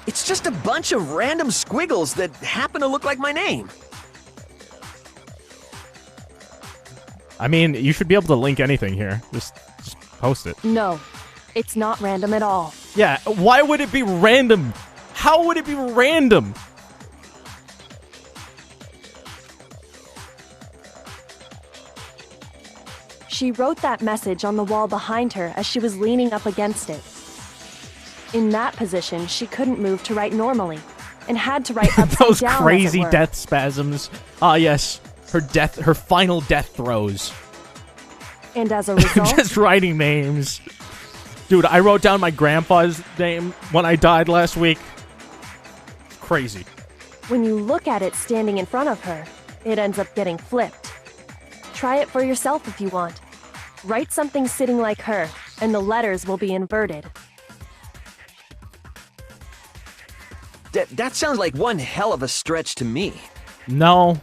It's just a bunch of random squiggles that happen to look like my name. I mean, you should be able to link anything here. Just post it. No, it's not random at all. Yeah, why would it be random? How would it be random? She wrote that message on the wall behind her as she was leaning up against it. In that position, she couldn't move to write normally, and had to write upside Those down, crazy as it were. death spasms. Ah, yes. Her final death throes. And as a result, Just writing names. Dude, I wrote down my grandpa's name when I died last week. Crazy. when you look at it standing in front of her, it ends up getting flipped. Try it for yourself if you want. Write something sitting like her, and the letters will be inverted. That sounds like one hell of a stretch to me. No.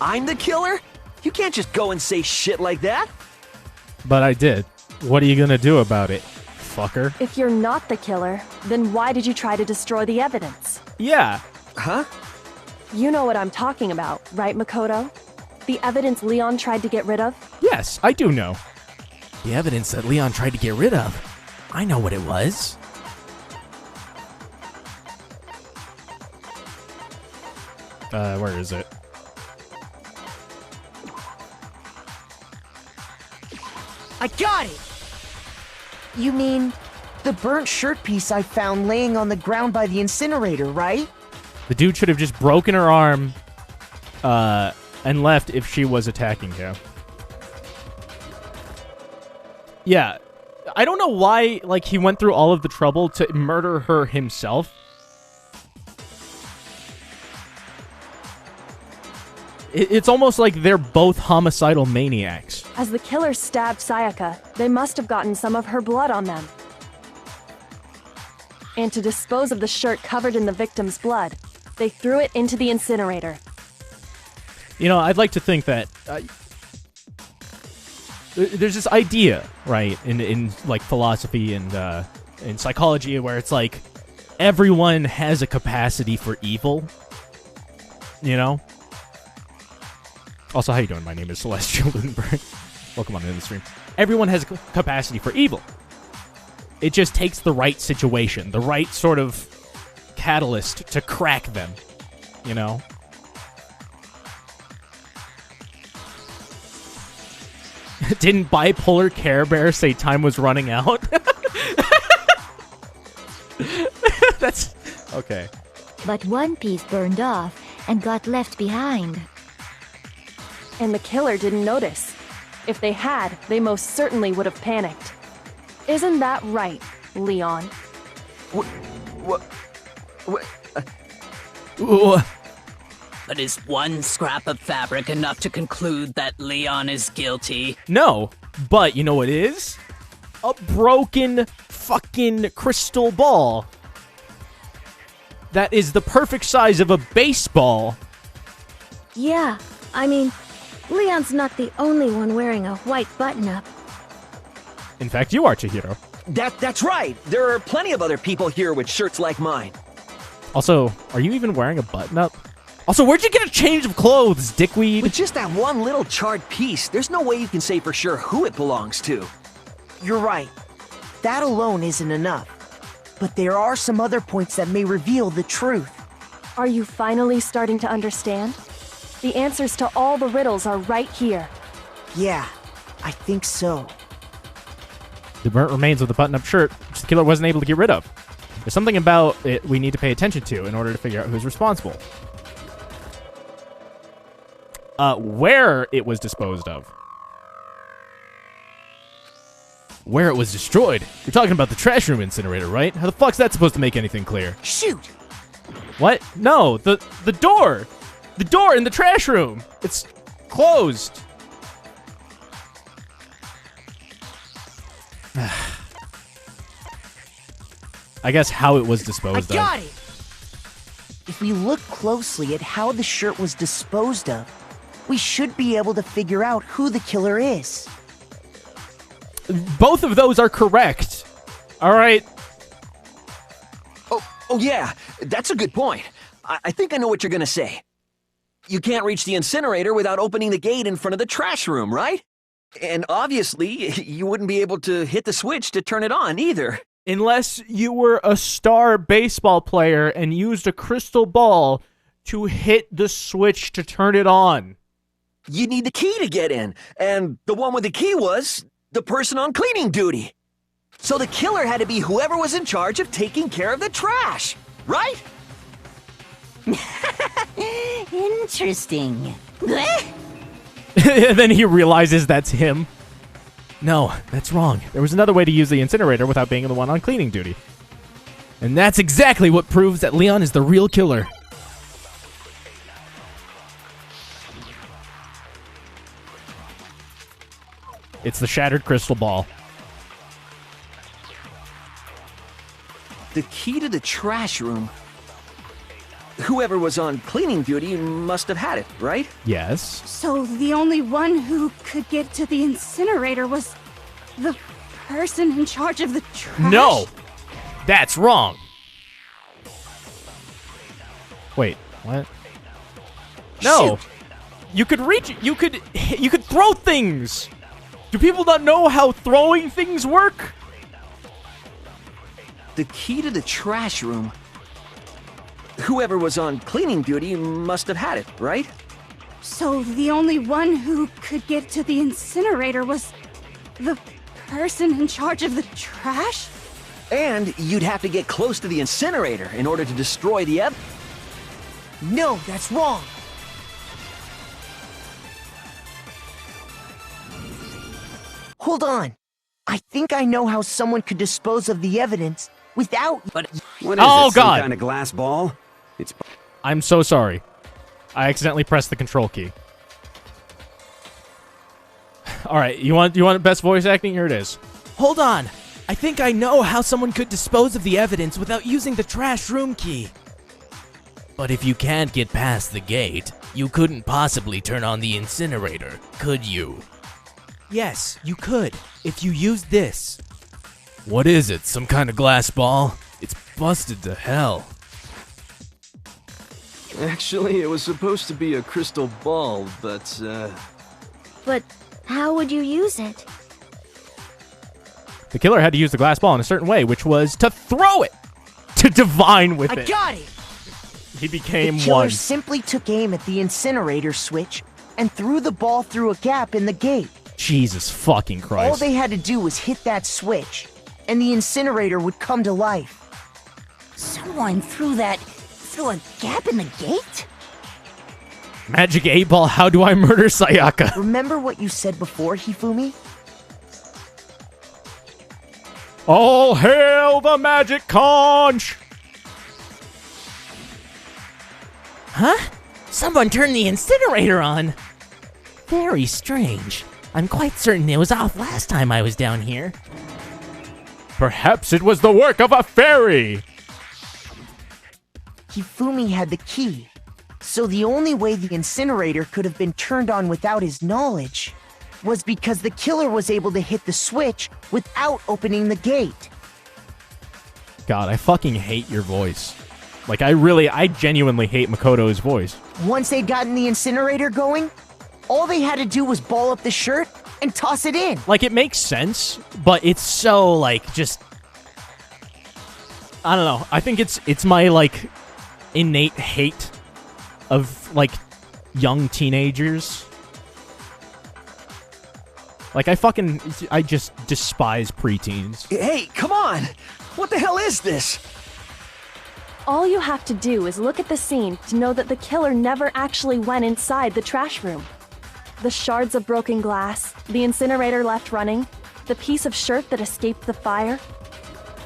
I'm the killer? You can't just go and say shit like that. But I did. What are you gonna do about it, fucker? If you're not the killer, then why did you try to destroy the evidence? Yeah. Huh? You know what I'm talking about, right, Makoto? The evidence Leon tried to get rid of? Yes, I do know. The evidence that Leon tried to get rid of. I know what it was. Where is it? I got it! You mean the burnt shirt piece I found laying on the ground by the incinerator, right? The dude should have just broken her arm and left if she was attacking him. Yeah. I don't know why, like, he went through all of the trouble to murder her himself. It's almost like they're both homicidal maniacs. As the killer stabbed Sayaka, they must have gotten some of her blood on them. And to dispose of the shirt covered in the victim's blood, they threw it into the incinerator. You know, I'd like to think that there's this idea, right, in like philosophy and in psychology, where it's like everyone has a capacity for evil. You know. Also, how you doing? My name is Celestial Lunenberg. Welcome on into the stream. Everyone has a capacity for evil. It just takes the right situation, the right sort of catalyst to crack them, you know? Didn't bipolar Care Bear say time was running out? That's... okay. But one piece burned off and got left behind. And the killer didn't notice. If they had, they most certainly would have panicked. Isn't that right, Leon? But is one scrap of fabric enough to conclude that Leon is guilty? No, but you know what is? A broken fucking crystal ball. That is the perfect size of a baseball. Yeah, I mean, Leon's not the only one wearing a white button-up. In fact, you are, Chihiro. That's right. There are plenty of other people here with shirts like mine. Also, are you even wearing a button-up? Also, where'd you get a change of clothes, dickweed? With just that one little charred piece, there's no way you can say for sure who it belongs to. You're right. That alone isn't enough. But there are some other points that may reveal the truth. Are you finally starting to understand? The answers to all the riddles are right here. Yeah, I think so. The burnt remains of the button-up shirt, which the killer wasn't able to get rid of. There's something about it we need to pay attention to in order to figure out who's responsible. Where it was disposed of. Where it was destroyed. You're talking about the trash room incinerator, right? How the fuck's that supposed to make anything clear? Shoot! What? No, the door! The door in the trash room! It's closed. I guess how it was disposed of. I got it! If we look closely at how the shirt was disposed of, we should be able to figure out who the killer is. Both of those are correct. All right. Oh yeah, that's a good point. I think I know what you're gonna say. You can't reach the incinerator without opening the gate in front of the trash room, right? And obviously, you wouldn't be able to hit the switch to turn it on either. Unless you were a star baseball player and used a crystal ball to hit the switch to turn it on. You need the key to get in, and the one with the key was the person on cleaning duty. So the killer had to be whoever was in charge of taking care of the trash, right? Interesting. And then he realizes that's him. No, that's wrong. There was another way to use the incinerator without being the one on cleaning duty. And that's exactly what proves that Leon is the real killer. It's the shattered crystal ball. The key to the trash room. Whoever was on cleaning duty must have had it, right? Yes. So the only one who could get to the incinerator was the person in charge of the trash? No! That's wrong. Wait, what? No. Shoot. You could reach, you could throw things. Do people not know how throwing things work? The key to the trash room. Whoever was on cleaning duty must have had it, right? So the only one who could get to the incinerator was the person in charge of the trash? And you'd have to get close to the incinerator in order to destroy the evidence. No, that's wrong. Hold on. I think I know how someone could dispose of the evidence without... What is Oh, it, God. some kind of glass ball? It's... I'm so sorry. I accidentally pressed the control key. All right, you want best voice acting? Here it is. Hold on. I think I know how someone could dispose of the evidence without using the trash room key. But if you can't get past the gate, you couldn't possibly turn on the incinerator, could you? Yes, you could, if you used this. What is it, some kind of glass ball? It's busted to hell. Actually, it was supposed to be a crystal ball, but, But how would you use it? The killer had to use the glass ball in a certain way, which was to throw it, to divine with I it. got it! He became The killer one. simply took aim at the incinerator switch and threw the ball through a gap in the gate. Jesus fucking Christ. All they had to do was hit that switch, and the incinerator would come to life. Someone threw a gap in the gate? Magic 8-Ball, how do I murder Sayaka? Remember what you said before, Hifumi? All hail the magic conch! Huh? Someone turned the incinerator on. Very strange. I'm quite certain it was off last time I was down here. Perhaps it was the work of a fairy! Hifumi had the key, so the only way the incinerator could have been turned on without his knowledge was because the killer was able to hit the switch without opening the gate. God, I fucking hate your voice. Like, I genuinely hate Makoto's voice. Once they'd gotten the incinerator going, all they had to do was ball up the shirt and toss it in. Like, it makes sense, but it's so, like, just... I don't know. I think it's my, like, innate hate of, like, young teenagers. Like, I just despise preteens. Hey, come on! What the hell is this? All you have to do is look at the scene to know that the killer never actually went inside the trash room. The shards of broken glass, the incinerator left running, the piece of shirt that escaped the fire.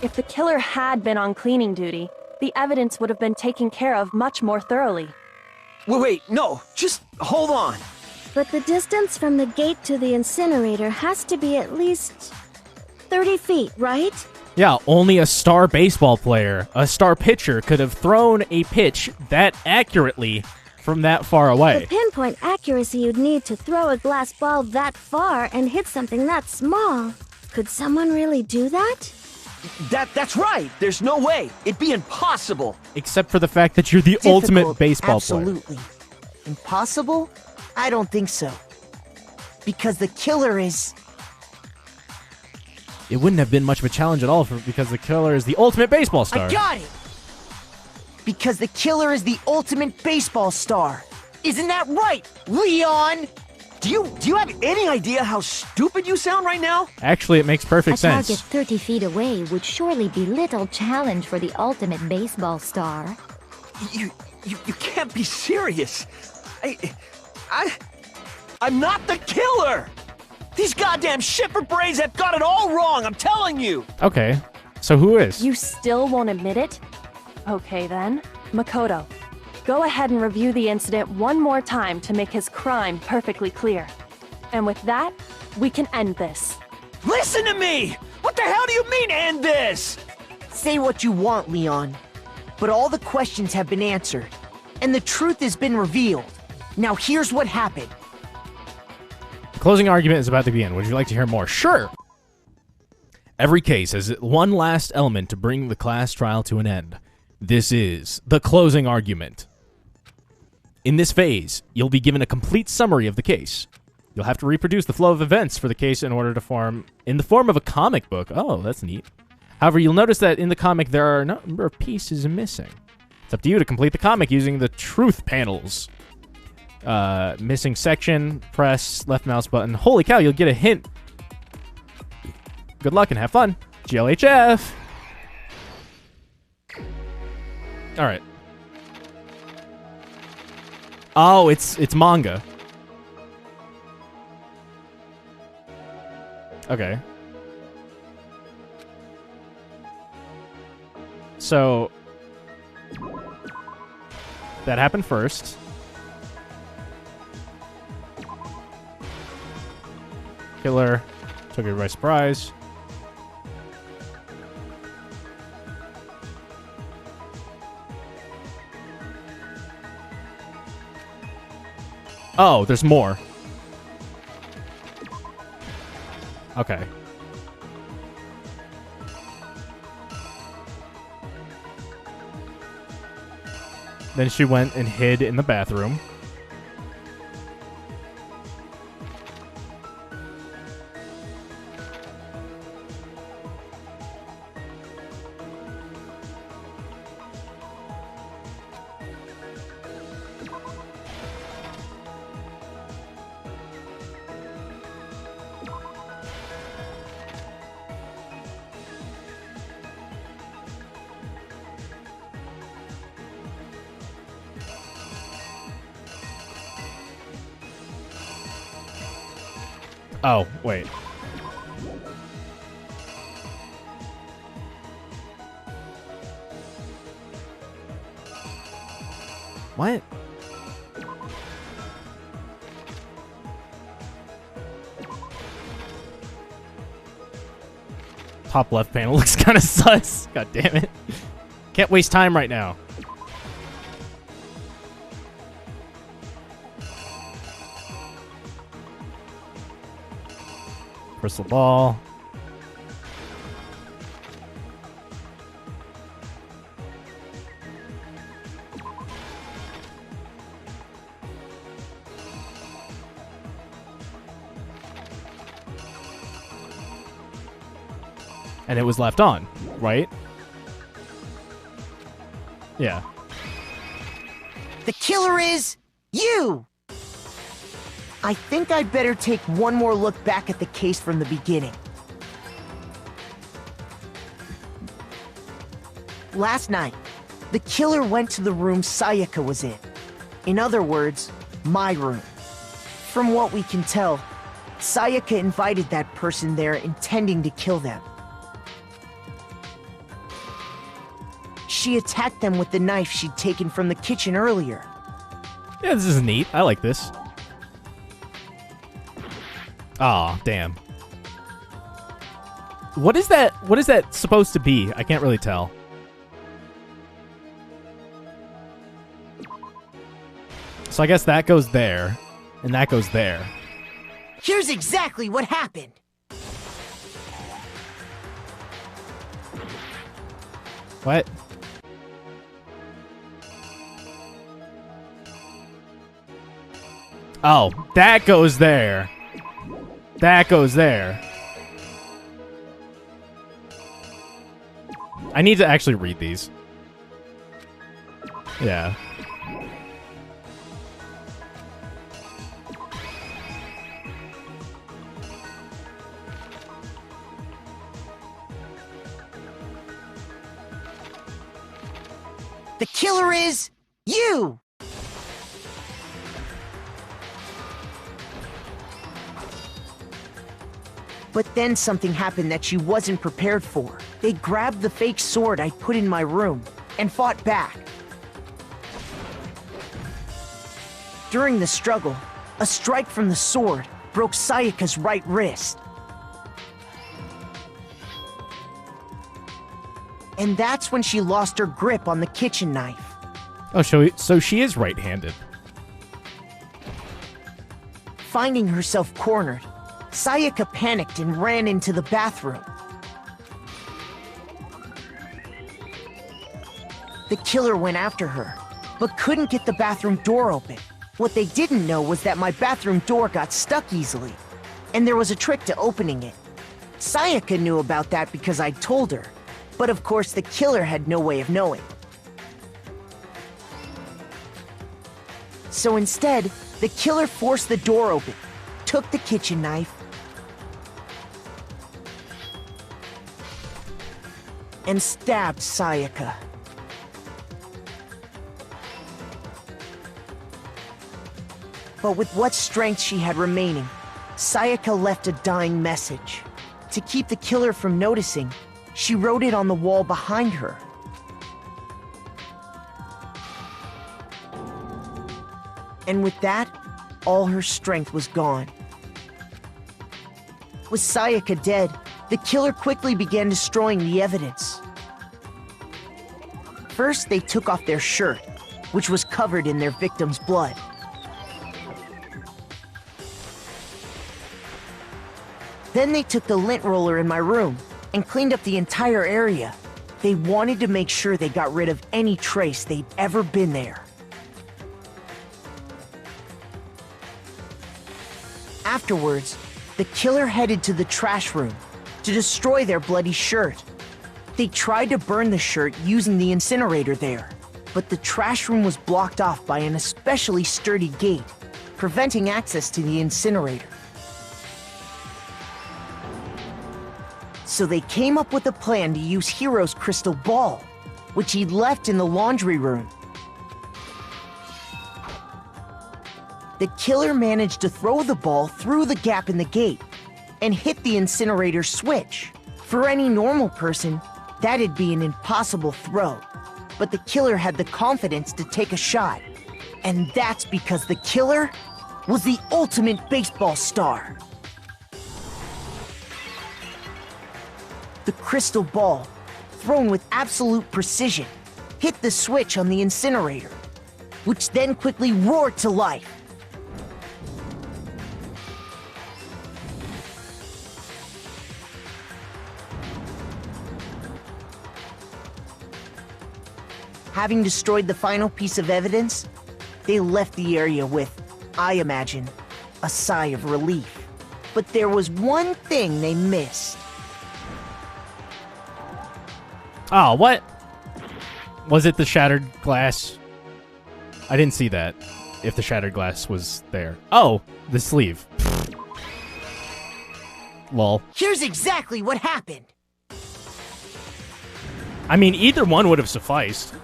If the killer had been on cleaning duty, the evidence would have been taken care of much more thoroughly. Wait, no, just hold on. But the distance from the gate to the incinerator has to be at least 30 feet, right? Yeah, only a star baseball player, a star pitcher, could have thrown a pitch that accurately from that far away. The pinpoint accuracy you'd need to throw a glass ball that far and hit something that small. Could someone really do that? That's right. There's no way. It'd be impossible. Except for the fact that you're the ultimate baseball absolutely. player. Impossible? I don't think so. Because the killer is... It wouldn't have been much of a challenge at all because the killer is the ultimate baseball star. I got it! Because the killer is the ultimate baseball star. Isn't that right, Leon? Do you have any idea how stupid you sound right now? Actually, it makes perfect sense. A target 30 feet away would surely be little challenge for the ultimate baseball star. You can't be serious. I'm not the killer! These goddamn shipper brains have got it all wrong, I'm telling you! Okay, so who is? You still won't admit it? Okay then, Makoto. Go ahead and review the incident one more time to make his crime perfectly clear. And with that, we can end this. Listen to me! What the hell do you mean, end this? Say what you want, Leon. But all the questions have been answered, and the truth has been revealed. Now here's what happened. The closing argument is about to begin. Would you like to hear more? Sure! Every case has one last element to bring the class trial to an end. This is the closing argument. In this phase, you'll be given a complete summary of the case. You'll have to reproduce the flow of events for the case in order to form in the form of a comic book. Oh, that's neat. However, you'll notice that in the comic there are a number of pieces missing. It's up to you to complete the comic using the truth panels. Missing section, press left mouse button. Holy cow, you'll get a hint. Good luck and have fun. GLHF. All right. Oh, it's manga. Okay. So that happened first. Killer took it by surprise. Oh, there's more. Okay. Then she went and hid in the bathroom. Oh, wait. What? Top left panel looks kind of sus. God damn it. Can't waste time right now. Crystal ball. And it was left on, right? Yeah. The killer is you! I think I'd better take one more look back at the case from the beginning. Last night, the killer went to the room Sayaka was in. In other words, my room. From what we can tell, Sayaka invited that person there intending to kill them. She attacked them with the knife she'd taken from the kitchen earlier. Yeah, this is neat. I like this. Aw, damn. What is that? What is that supposed to be? I can't really tell. So I guess that goes there, and that goes there. Here's exactly what happened. What? Oh, that goes there. That goes there. I need to actually read these. Yeah. The killer is you! But then something happened that she wasn't prepared for. They grabbed the fake sword I put in my room and fought back. During the struggle, a strike from the sword broke Sayaka's right wrist. And that's when she lost her grip on the kitchen knife. Oh, so she is right-handed. Finding herself cornered, Sayaka panicked and ran into the bathroom. The killer went after her, but couldn't get the bathroom door open. What they didn't know was that my bathroom door got stuck easily, and there was a trick to opening it. Sayaka knew about that because I'd told her, but of course the killer had no way of knowing. So instead, the killer forced the door open, took the kitchen knife, and stabbed Sayaka. But with what strength she had remaining, Sayaka left a dying message. To keep the killer from noticing, she wrote it on the wall behind her. And with that, all her strength was gone. With Sayaka dead, the killer quickly began destroying the evidence. First, they took off their shirt, which was covered in their victim's blood. Then they took the lint roller in my room and cleaned up the entire area. They wanted to make sure they got rid of any trace they'd ever been there. Afterwards, the killer headed to the trash room to destroy their bloody shirt. They tried to burn the shirt using the incinerator there, but the trash room was blocked off by an especially sturdy gate, preventing access to the incinerator. So they came up with a plan to use Hiro's crystal ball, which he'd left in the laundry room. The killer managed to throw the ball through the gap in the gate and hit the incinerator switch. For any normal person, that'd be an impossible throw. But the killer had the confidence to take a shot. And that's because the killer was the ultimate baseball star. The crystal ball, thrown with absolute precision, hit the switch on the incinerator, which then quickly roared to life. Having destroyed the final piece of evidence, they left the area with, I imagine, a sigh of relief. But there was one thing they missed. Oh, what? Was it the shattered glass? I didn't see that, if the shattered glass was there. Oh, the sleeve. Lol. Here's exactly what happened. I mean, either one would have sufficed.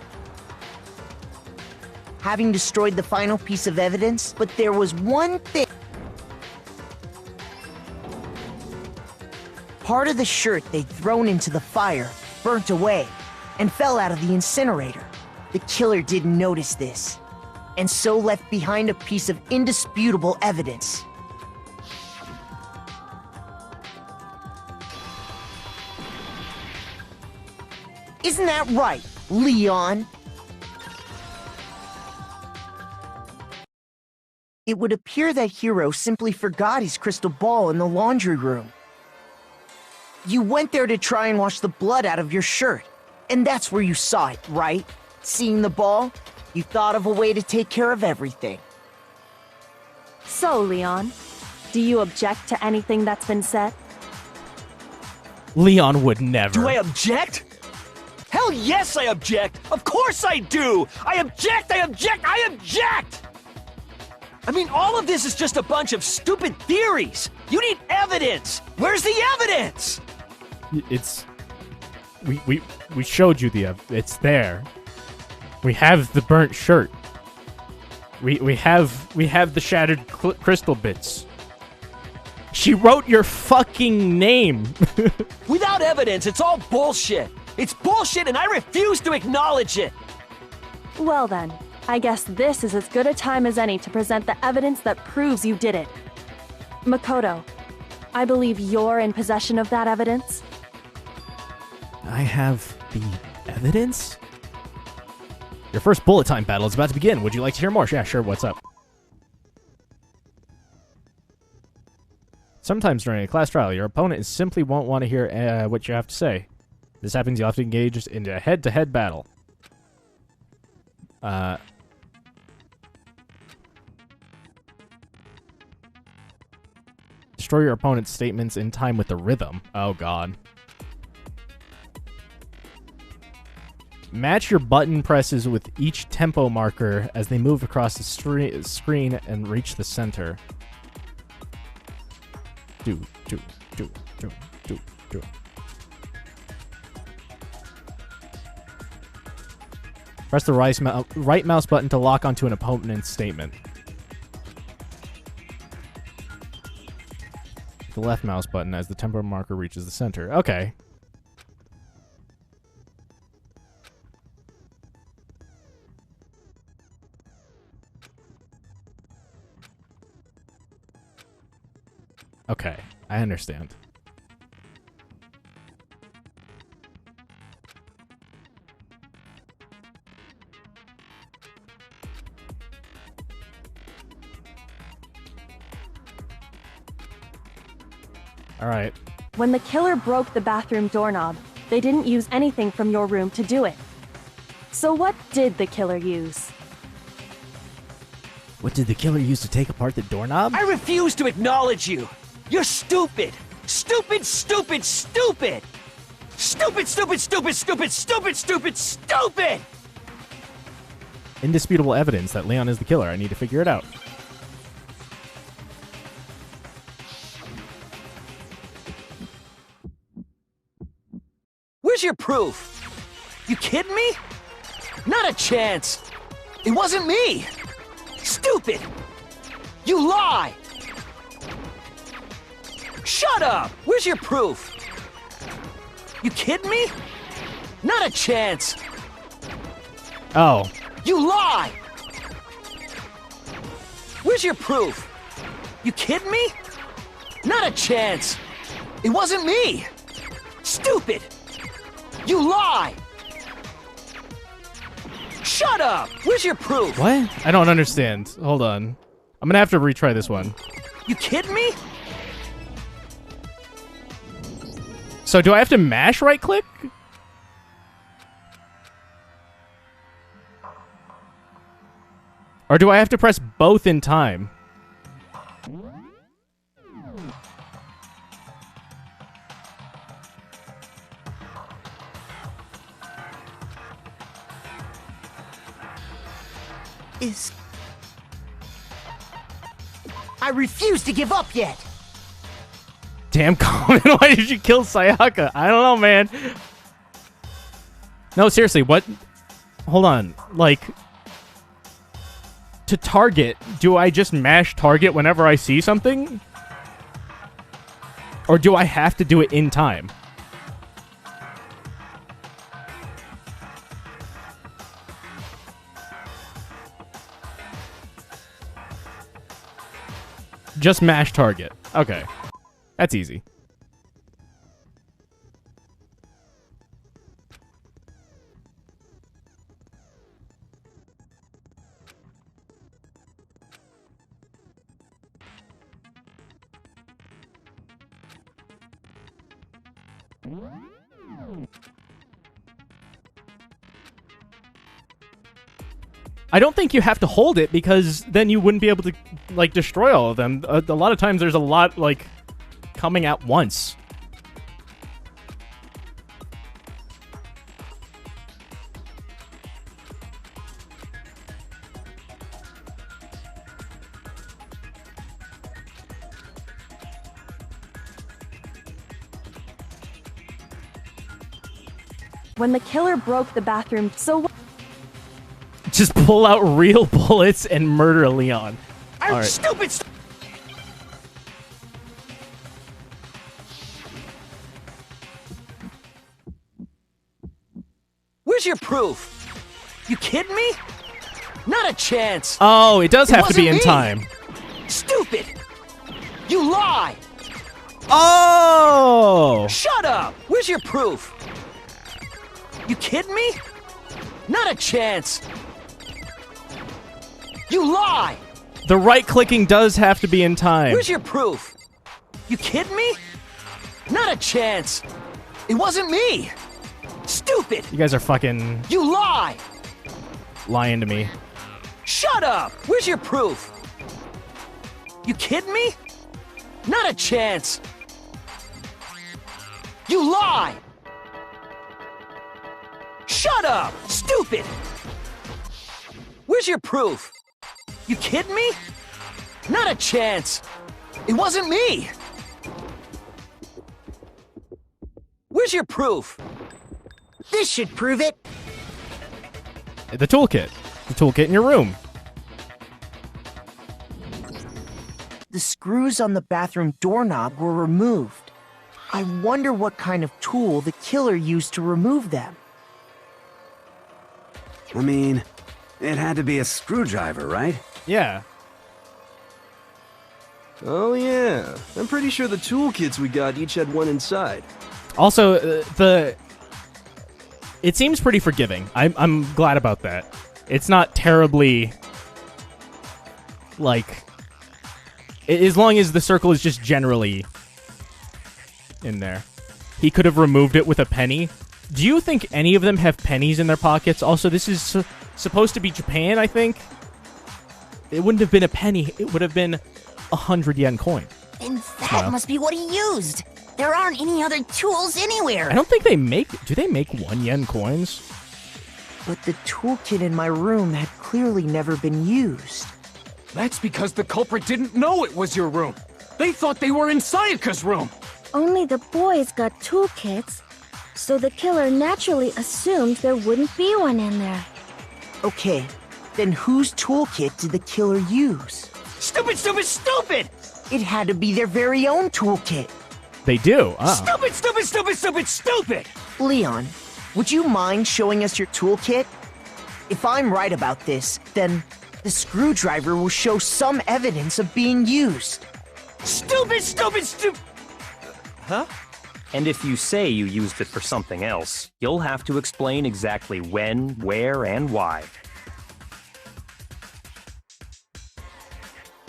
Having destroyed the final piece of evidence, but there was one thing. Part of the shirt they'd thrown into the fire burnt away and fell out of the incinerator. The killer didn't notice this, and so left behind a piece of indisputable evidence. Isn't that right, Leon? It would appear that Hiro simply forgot his crystal ball in the laundry room. You went there to try and wash the blood out of your shirt, and that's where you saw it, right? Seeing the ball, you thought of a way to take care of everything. So, Leon, do you object to anything that's been said? Leon would never. Do I object? Hell yes, I object! Of course I do! I object! I object! I object! I mean, all of this is just a bunch of stupid theories! You need evidence! Where's the evidence? It's... We showed you it's there. We have the burnt shirt. We have the shattered crystal bits. She wrote your fucking name. Without evidence, it's all bullshit! It's bullshit and I refuse to acknowledge it! Well then, I guess this is as good a time as any to present the evidence that proves you did it. Makoto, I believe you're in possession of that evidence? I have the evidence? Your first bullet time battle is about to begin. Would you like to hear more? Yeah, sure. What's up? Sometimes during a class trial, your opponent simply won't want to hear what you have to say. This happens, you'll have to engage in a head-to-head battle. Destroy your opponent's statements in time with the rhythm. Oh, God. Match your button presses with each tempo marker as they move across the screen and reach the center. Do. Press the right mouse button to lock onto an opponent's statement. The left mouse button as the tempo marker reaches the center. Okay. Okay, I understand. All right. When the killer broke the bathroom doorknob, they didn't use anything from your room to do it. So what did the killer use? What did the killer use to take apart the doorknob? I refuse to acknowledge you! You're stupid! Stupid, stupid, stupid! Stupid, stupid, stupid, stupid, stupid, stupid, stupid! Indisputable evidence that Leon is the killer. I need to figure it out. Where's your proof? You kidding me? Not a chance! It wasn't me! Stupid! You lie! Shut up! Where's your proof? You kidding me? Not a chance! Oh. You lie! Where's your proof? You kidding me? Not a chance! It wasn't me! Stupid! You lie! Shut up! Where's your proof? What? I don't understand. Hold on. I'm gonna have to retry this one. You kidding me? So do I have to mash right click? Or do I have to press both in time? I refuse to give up yet. Damn, Common, why did you kill Sayaka? I don't know, man. No, seriously, what? Hold on. Like, to target, do I just mash target whenever I see something? Or do I have to do it in time? Just mash target. Okay. That's easy. I don't think you have to hold it because then you wouldn't be able to, like, destroy all of them. A lot of times there's a lot, like, coming at once. When the killer broke the bathroom, so Just pull out real bullets and murder Leon. All right. Stupid! Where's your proof? You kidding me? Not a chance! Oh, it does have to be in wasn't me. time. Stupid! You lie! Oh! Shut up! Where's your proof? You kidding me? Not a chance! You lie! The right-clicking does have to be in time. Where's your proof? You kidding me? Not a chance! It wasn't me! Stupid! You guys are fucking You lie! lying to me. Shut up! Where's your proof? You kidding me? Not a chance! You lie! Shut up! Stupid! Where's your proof? You kidding me? Not a chance! It wasn't me! Where's your proof? This should prove it. The toolkit. The toolkit in your room. The screws on the bathroom doorknob were removed. I wonder what kind of tool the killer used to remove them. I mean, it had to be a screwdriver, right? Yeah. Oh yeah, I'm pretty sure the toolkits we got each had one inside. Also, it seems pretty forgiving. I'm glad about that. It's not terribly, like, as long as the circle is just generally in there. He could have removed it with a penny. Do you think any of them have pennies in their pockets? Also, this is supposed to be Japan, I think. It wouldn't have been a penny. It would have been 100 yen coin. And that must be what he used. There aren't any other tools anywhere. I don't think they make... Do they make 1 yen coins? But the toolkit in my room had clearly never been used. That's because the culprit didn't know it was your room. They thought they were in Sayaka's room. Only the boys got toolkits, so the killer naturally assumed there wouldn't be one in there. Okay, then whose toolkit did the killer use? Stupid, stupid, stupid! It had to be their very own toolkit. They do? Oh. Stupid, stupid, stupid, stupid, stupid! Leon, would you mind showing us your toolkit? If I'm right about this, then the screwdriver will show some evidence of being used. Stupid, stupid, stupid! Huh? And if you say you used it for something else, you'll have to explain exactly when, where, and why.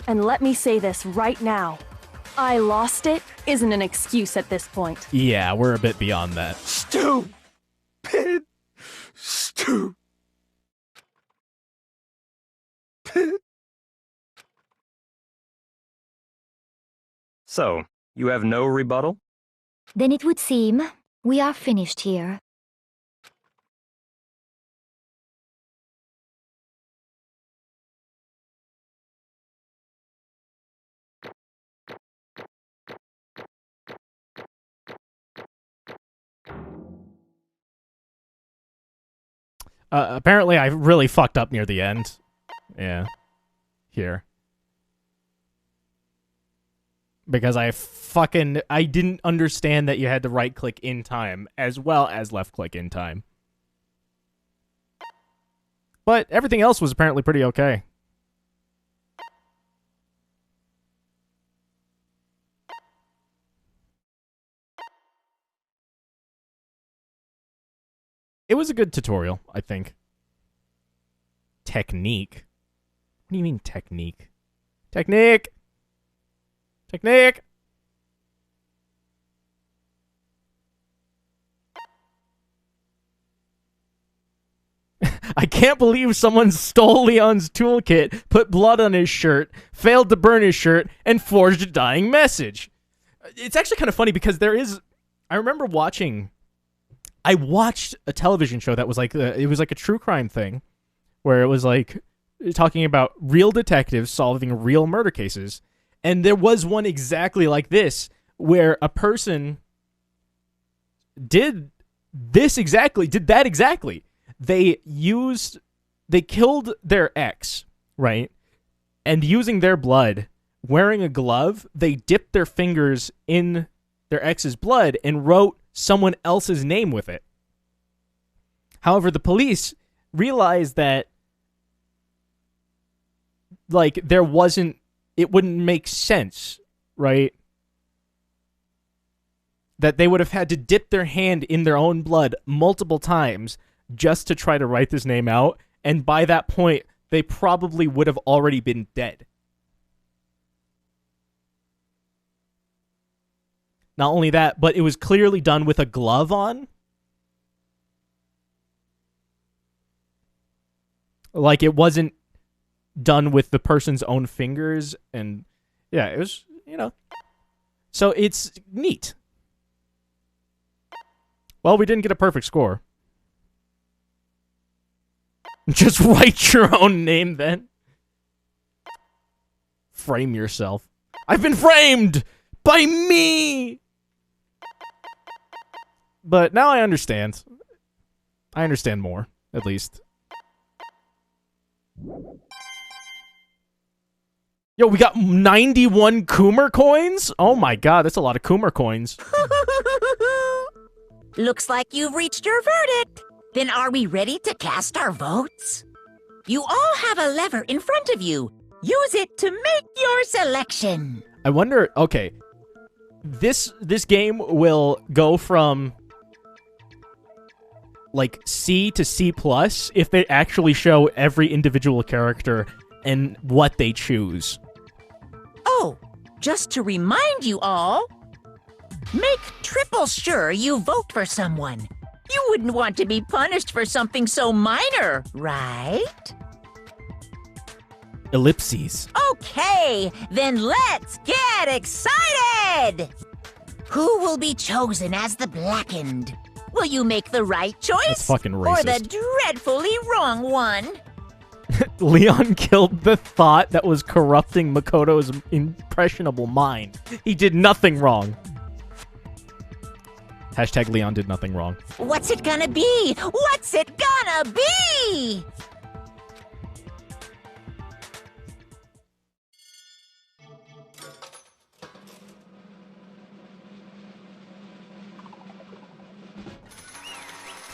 And let me say this right now. I lost it isn't an excuse at this point. Yeah, we're a bit beyond that. Stupid. Stupid. So, you have no rebuttal? Then it would seem we are finished here. Apparently I really fucked up near the end. Yeah. Here. Because I didn't understand that you had to right-click in time, as well as left-click in time. But everything else was apparently pretty okay. It was a good tutorial, I think. Technique? What do you mean, technique? Technique! Technique! I can't believe someone stole Leon's toolkit, put blood on his shirt, failed to burn his shirt, and forged a dying message. It's actually kind of funny because I remember I watched a television show that was like, it was like a true crime thing, where it was like talking about real detectives solving real murder cases. And there was one exactly like this, where a person did that exactly. They killed their ex, right? And using their blood, wearing a glove, they dipped their fingers in their ex's blood and wrote someone else's name with it. However, the police realized that, like, it wouldn't make sense, right? That they would have had to dip their hand in their own blood multiple times just to try to write this name out, and by that point, they probably would have already been dead. Not only that, but it was clearly done with a glove on. Like, it wasn't done with the person's own fingers, and yeah, it was, So it's neat. Well, we didn't get a perfect score. Just write your own name, then. Frame yourself. I've been framed! By me! But now I understand. I understand more, at least. Yo, we got 91 Coomer coins? Oh my god, that's a lot of Coomer coins. Looks like you've reached your verdict. Then are we ready to cast our votes? You all have a lever in front of you. Use it to make your selection. I wonder, okay, this game will go from like C to C+ if they actually show every individual character and what they choose. Oh, just to remind you all, make triple sure you vote for someone. You wouldn't want to be punished for something so minor, right? Ellipses. Okay, then let's get excited! Who will be chosen as the Blackened? Will you make the right choice? That's fucking racist. Or the dreadfully wrong one? Leon killed the thought that was corrupting Makoto's impressionable mind. He did nothing wrong. Hashtag Leon did nothing wrong. What's it gonna be? What's it gonna be?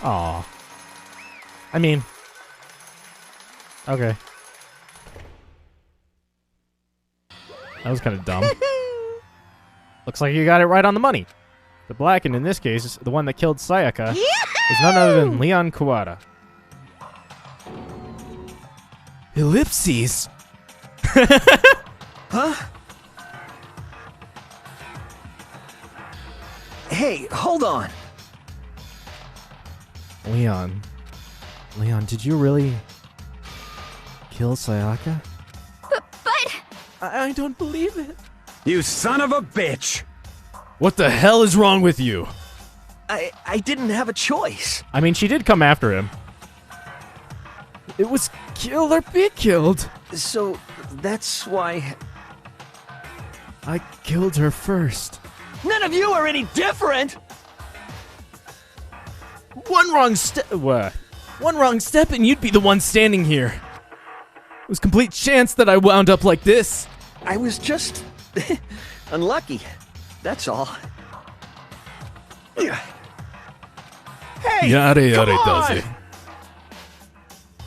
Aw. I mean... Okay. That was kind of dumb. Looks like you got it right on the money. The black, and in this case, the one that killed Sayaka, is none other than Leon Kawada. Ellipses? Huh? Hey, hold on. Leon, did you really kill Sayaka? But... I don't believe it. You son of a bitch! What the hell is wrong with you? I didn't have a choice. I mean, she did come after him. It was kill or be killed. So, that's why... I killed her first. None of you are any different! One wrong step... What? One wrong step and you'd be the one standing here. It was complete chance that I wound up like this. I was just... unlucky. That's all. Hey! Yare yare come on! does it.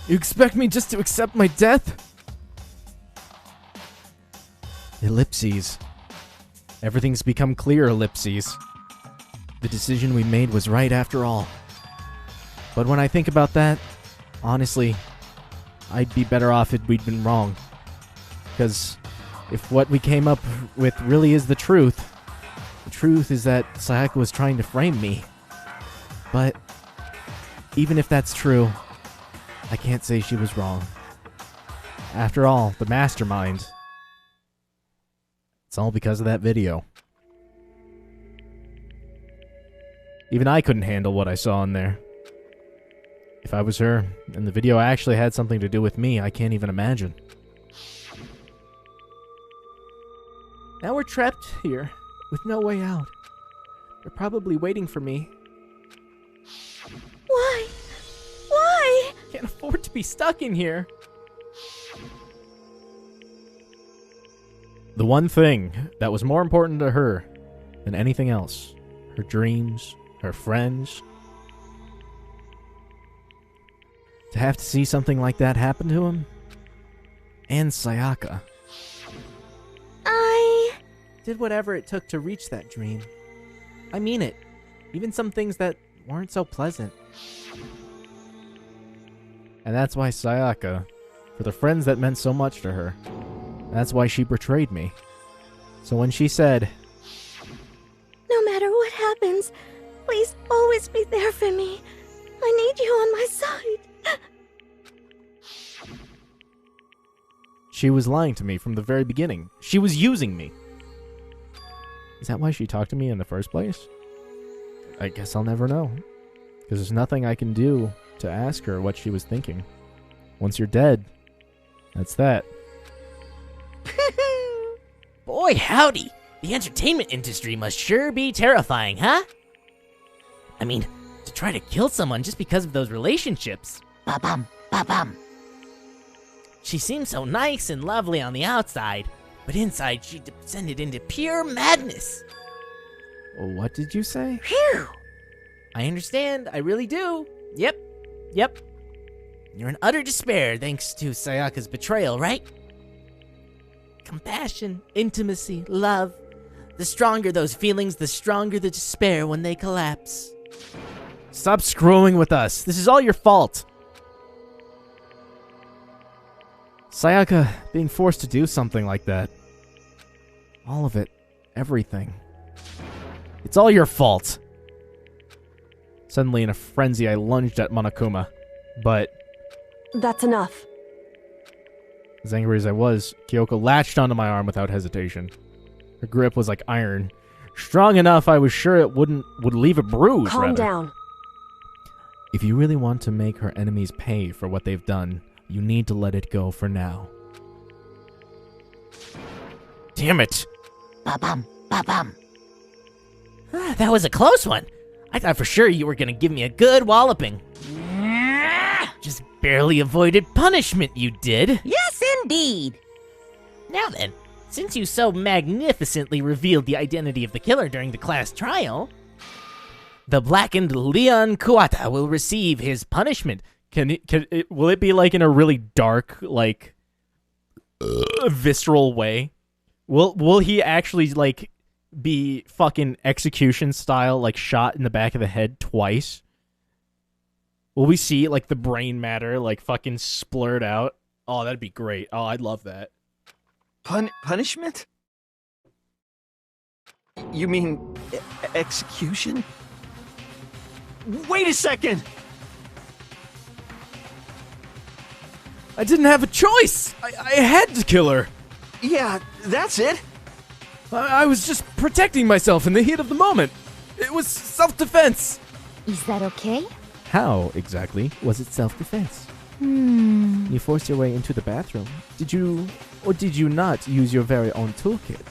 You expect me just to accept my death? Ellipses. Everything's become clear, Ellipses. The decision we made was right after all. But when I think about that, honestly, I'd be better off if we'd been wrong. Because if what we came up with really is the truth is that Sayaka was trying to frame me. But even if that's true, I can't say she was wrong. After all, the mastermind. It's all because of that video. Even I couldn't handle what I saw in there. If I was her, and the video actually had something to do with me, I can't even imagine. Now we're trapped here, with no way out. They're probably waiting for me. Why? Why? Can't afford to be stuck in here. The one thing that was more important to her than anything else, her dreams, her friends. To have to see something like that happen to him? And Sayaka. I did whatever it took to reach that dream. I mean it. Even some things that weren't so pleasant. And that's why Sayaka, for the friends that meant so much to her, that's why she betrayed me. So when she said, no matter what happens, please always be there for me. I need you on my side. she was lying to me from the very beginning. She was using me. Is that why she talked to me in the first place? I guess I'll never know. Because there's nothing I can do to ask her what she was thinking. Once you're dead, that's that. Boy, howdy! The entertainment industry must sure be terrifying, huh? I mean, to try to kill someone just because of those relationships. Ba-bum, ba-bum. She seemed so nice and lovely on the outside, but inside she descended into pure madness. What did you say? Phew! I understand, I really do. Yep. You're in utter despair thanks to Sayaka's betrayal, right? Compassion, intimacy, love. The stronger those feelings, the stronger the despair when they collapse. Stop screwing with us. This is all your fault. Sayaka being forced to do something like that. All of it. Everything. It's all your fault. Suddenly in a frenzy, I lunged at Monokuma. But that's enough. as angry as I was, Kyoko latched onto my arm without hesitation. Her grip was like iron. Strong enough I was sure it would leave a bruise, Calm down. If you really want to make her enemies pay for what they've done, you need to let it go for now. Damn it! Ba-bum, ba-bum. That was a close one. I thought for sure you were gonna give me a good walloping. Just barely avoided punishment, you did. Yes, indeed. Now then, since you so magnificently revealed the identity of the killer during the class trial, The blackened Leon Kuata will receive his punishment. Will it be like in a really dark, like visceral way? Will he actually like be fucking execution style, like shot in the back of the head twice? Will we see like the brain matter like fucking splurt out? Oh, that'd be great. Oh, I'd love that. Punishment? You mean execution? Wait a second! I didn't have a choice! I had to kill her! Yeah, that's it. I was just protecting myself in the heat of the moment. It was self-defense. Is that okay? How, exactly, was it self-defense? Hmm. You forced your way into the bathroom. Did you, or did you not, use your very own toolkit?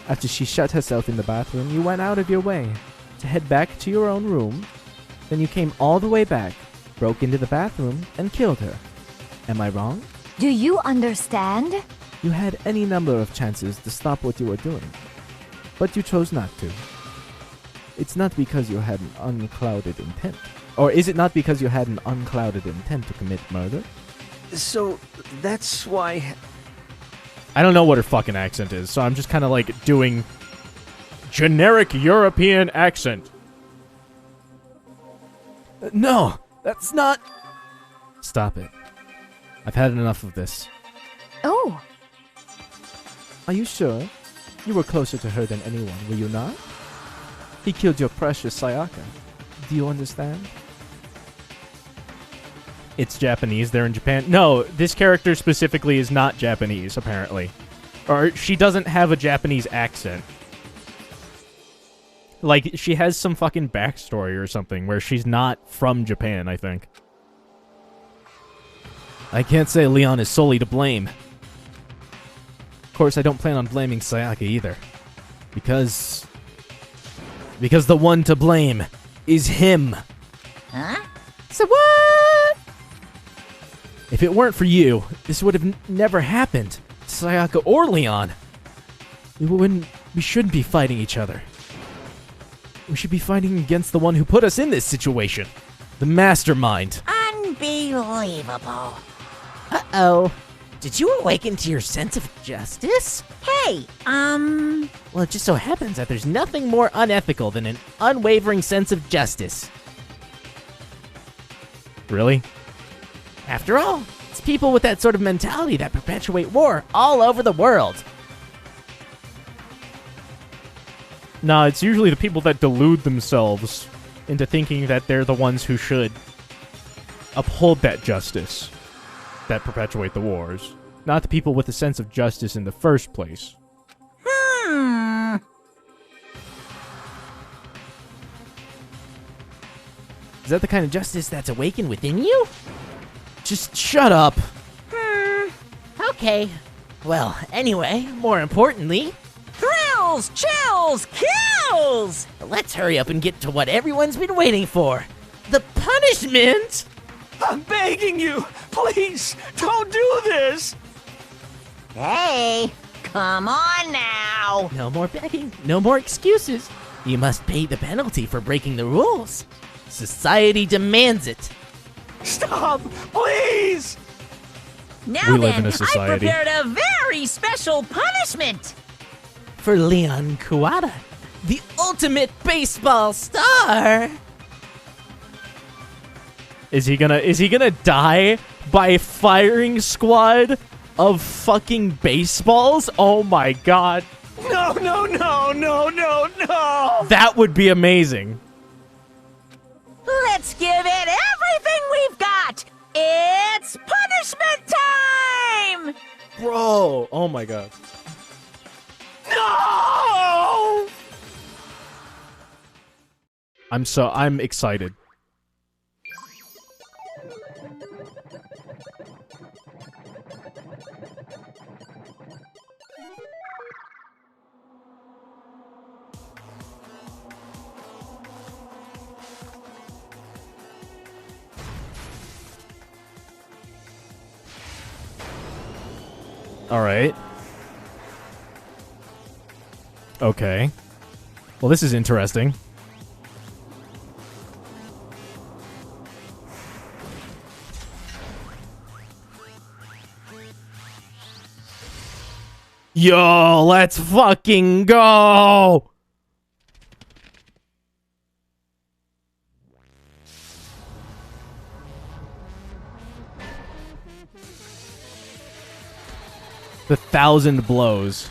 After she shut herself in the bathroom, you went out of your way to head back to your own room. Then you came all the way back, broke into the bathroom, and killed her. Am I wrong? Do you understand? You had any number of chances to stop what you were doing, but you chose not to. It's not because you had an unclouded intent. Or is it not because you had an unclouded intent to commit murder? So, that's why... I don't know what her fucking accent is, so I'm just kind of like doing generic European accent. No, that's not... Stop it. I've had enough of this. Oh. Are you sure? You were closer to her than anyone, were you not? He killed your precious Sayaka. Do you understand? It's Japanese. They're in Japan. No, this character specifically is not Japanese, apparently. Or she doesn't have a Japanese accent. Like, she has some fucking backstory or something where she's not from Japan, I think. I can't say Leon is solely to blame. Of course, I don't plan on blaming Sayaka either. Because the one to blame is him. Huh? So what? If it weren't for you, this would have never happened. Sayaka or Leon. We shouldn't be fighting each other. We should be fighting against the one who put us in this situation. The mastermind. Unbelievable. Uh-oh. Did you awaken to your sense of justice? Hey, Well, it just so happens that there's nothing more unethical than an unwavering sense of justice. Really? After all, it's people with that sort of mentality that perpetuate war all over the world. Nah, it's usually the people that delude themselves into thinking that they're the ones who should uphold that justice that perpetuate the wars. Not the people with a sense of justice in the first place. Is that the kind of justice that's awakened within you? Just shut up. Okay. Well, anyway, more importantly... Thrills, chills, kills! Let's hurry up and get to what everyone's been waiting for. The punishment! I'm begging you! Please, don't do this! Hey, come on now! No more begging, no more excuses. You must pay the penalty for breaking the rules. Society demands it. Stop! Please! Now We live then, in a society. I prepared a very special punishment! For Leon Kuwata, the ultimate baseball star. Is he gonna die by a firing squad of fucking baseballs? Oh my god. No, no, no, no, no, no! That would be amazing. Let's give it everything we've got! It's punishment time! Bro, oh my god. No! I'm excited. All right. Okay. Well, this is interesting. Yo, let's fucking go! The 1,000 blows.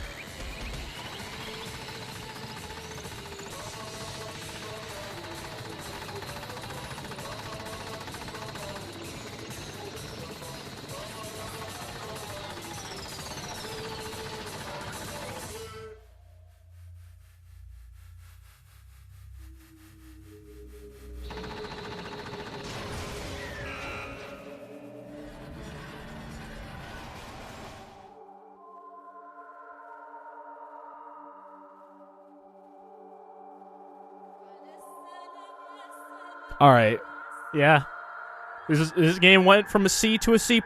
All right, yeah. This game went from a C to a C+.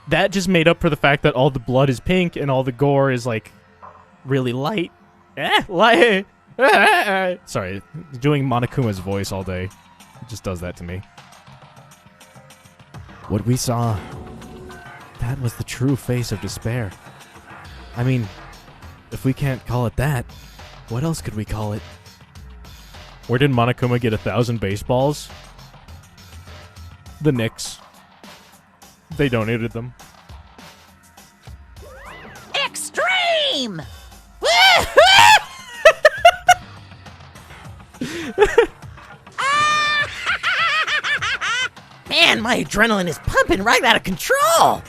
That just made up for the fact that all the blood is pink and all the gore is, like, really light. Light. Sorry, doing Monokuma's voice all day. It just does that to me. What we saw, that was the true face of despair. I mean, if we can't call it that, what else could we call it? Where did Monokuma get 1,000 baseballs? The Knicks. They donated them. Extreme! Man, my adrenaline is pumping right out of control!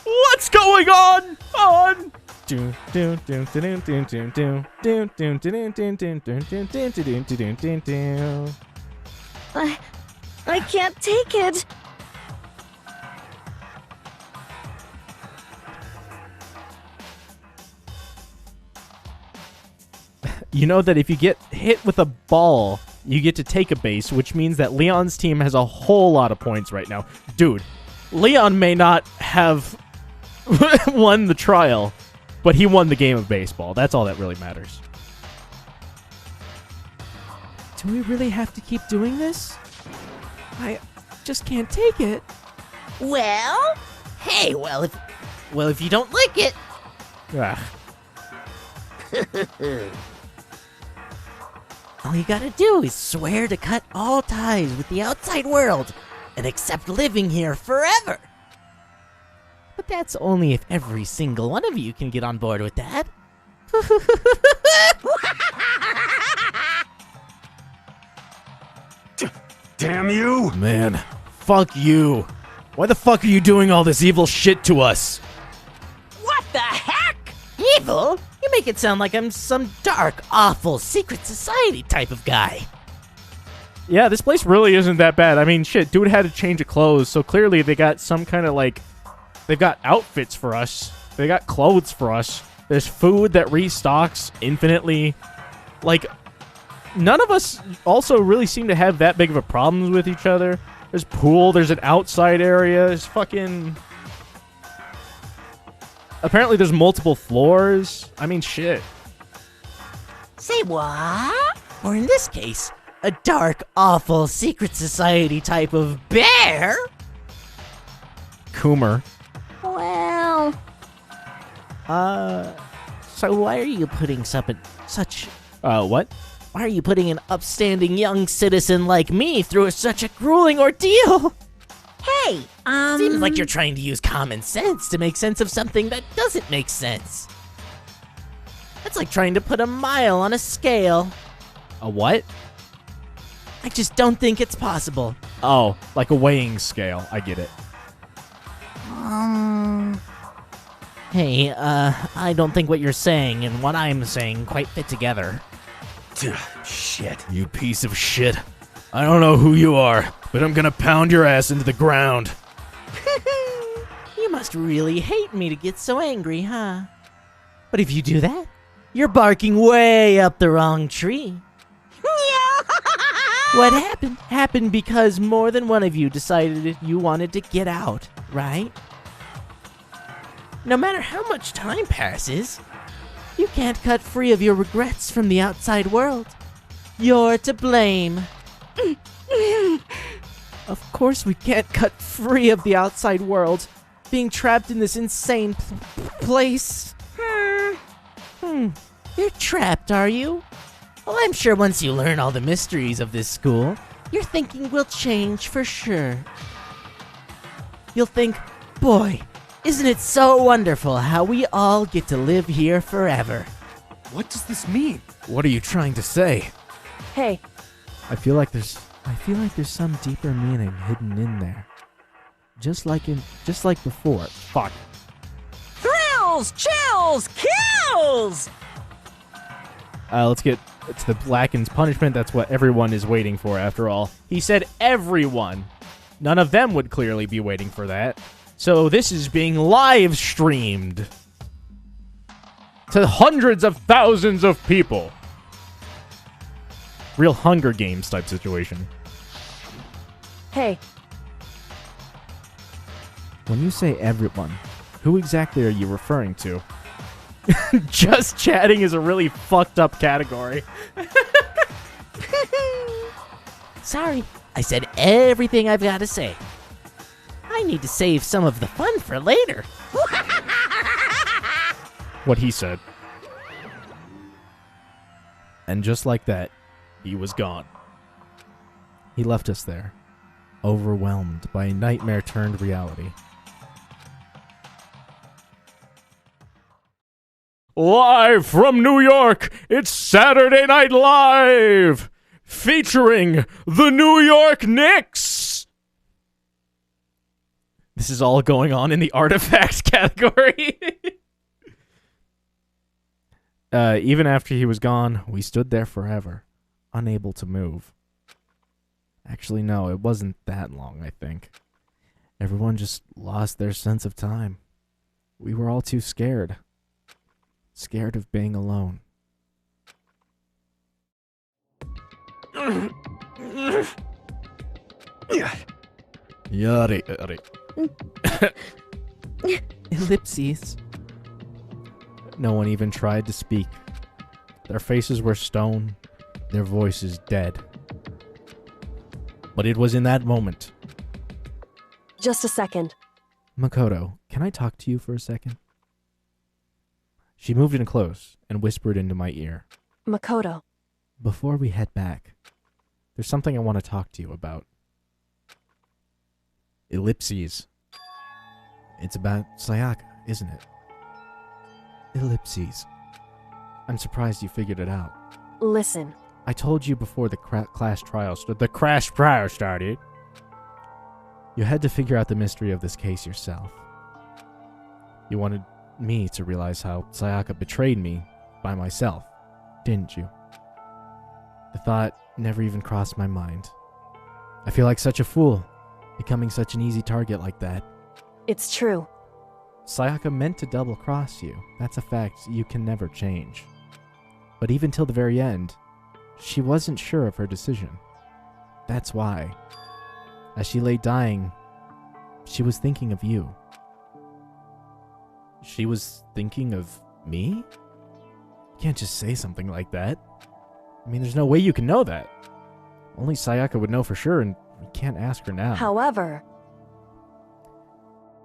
What's going on? I can't take it. You know that if you get hit with a ball, you get to take a base, which means that Leon's team has a whole lot of points right now. Dude, Leon may not have won the trial, but he won the game of baseball. That's all that really matters. Do we really have to keep doing this? I just can't take it. Well, hey, well, if you don't like it... All you gotta do is swear to cut all ties with the outside world and accept living here forever. But that's only if every single one of you can get on board with that. Damn you! Man, fuck you. Why the fuck are you doing all this evil shit to us? What the heck? Evil? You make it sound like I'm some dark, awful, secret society type of guy. Yeah, this place really isn't that bad. I mean, shit, dude had a change of clothes, so clearly they got some kind of, like... They've got outfits for us. They got clothes for us. There's food that restocks infinitely. Like, none of us also really seem to have that big of a problem with each other. There's pool, there's an outside area, there's fucking... Apparently there's multiple floors. I mean, shit. Say what? Or in this case, a dark, awful, secret society type of bear? Coomer. Well... So why are you putting such... What? Why are you putting an upstanding young citizen like me through such a grueling ordeal? Hey, Seems like you're trying to use common sense to make sense of something that doesn't make sense. That's like trying to put a mile on a scale. A what? I just don't think it's possible. Oh, like a weighing scale. I get it. Hey, I don't think what you're saying and what I'm saying quite fit together. Shit. You piece of shit. I don't know who you are, but I'm gonna pound your ass into the ground. You must really hate me to get so angry, huh? But if you do that, you're barking way up the wrong tree. What happened because more than one of you decided you wanted to get out, right? No matter how much time passes, you can't cut free of your regrets from the outside world. You're to blame. Of course we can't cut free of the outside world, being trapped in this insane place. You're trapped, are you? Well, I'm sure once you learn all the mysteries of this school, your thinking will change for sure. You'll think, boy, isn't it so wonderful how we all get to live here forever? What does this mean? What are you trying to say? Hey, I feel like there's some deeper meaning hidden in there. Just like before. Fuck. Thrills, chills, kills! Let's get to the Blacken's punishment. That's what everyone is waiting for, after all. He said everyone. None of them would clearly be waiting for that. So this is being live streamed to hundreds of thousands of people. Real Hunger Games type situation. hey, When you say everyone, who exactly are you referring to? Just chatting is a really fucked up category. Sorry, I said everything I've got to say. I need to save some of the fun for later. What he said. And just like that, he was gone. He left us there, overwhelmed by a nightmare turned reality. Live from New York, it's Saturday Night Live, featuring the New York Knicks. This is all going on in the artifact category. Even after he was gone, we stood there forever, unable to move. Actually, no, it wasn't that long, I think. Everyone just lost their sense of time. We were all too scared. Scared of being alone. Yari. Ellipses. No one even tried to speak. Their faces were stone, their voices dead. But it was in that moment. just a second. Makoto, can I talk to you for a second? She moved in close and whispered into my ear. Makoto. Before we head back, there's something I want to talk to you about. Ellipses. It's about Sayaka, isn't it? Ellipses. I'm surprised you figured it out. Listen. I told you before the crash trial started. You had to figure out the mystery of this case yourself. You wanted me to realize how Sayaka betrayed me by myself, didn't you? The thought never even crossed my mind. I feel like such a fool, becoming such an easy target like that. It's true. Sayaka meant to double-cross you. That's a fact you can never change. But even till the very end, she wasn't sure of her decision. That's why, as she lay dying, she was thinking of you. She was thinking of me? You can't just say something like that. I mean, there's no way you can know that. Only Sayaka would know for sure, and we can't ask her now. However,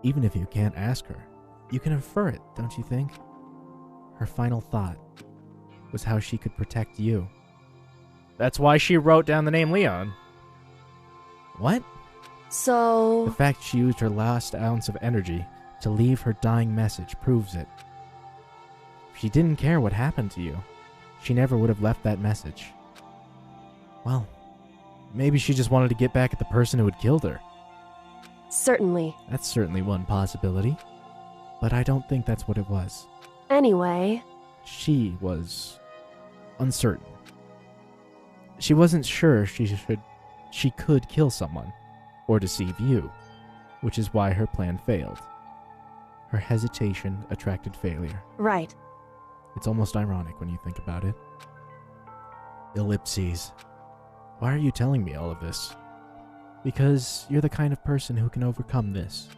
even if you can't ask her, you can infer it, don't you think? Her final thought was how she could protect you. That's why she wrote down the name Leon. What? So... The fact she used her last ounce of energy to leave her dying message proves it. If she didn't care what happened to you, she never would have left that message. Well, maybe she just wanted to get back at the person who had killed her. Certainly. That's certainly one possibility. But I don't think that's what it was. Anyway... She was uncertain. She wasn't sure she could kill someone or deceive you, which is why her plan failed. Her hesitation attracted failure. Right. It's almost ironic when you think about it. Ellipses. Why are you telling me all of this? Because you're the kind of person who can overcome this.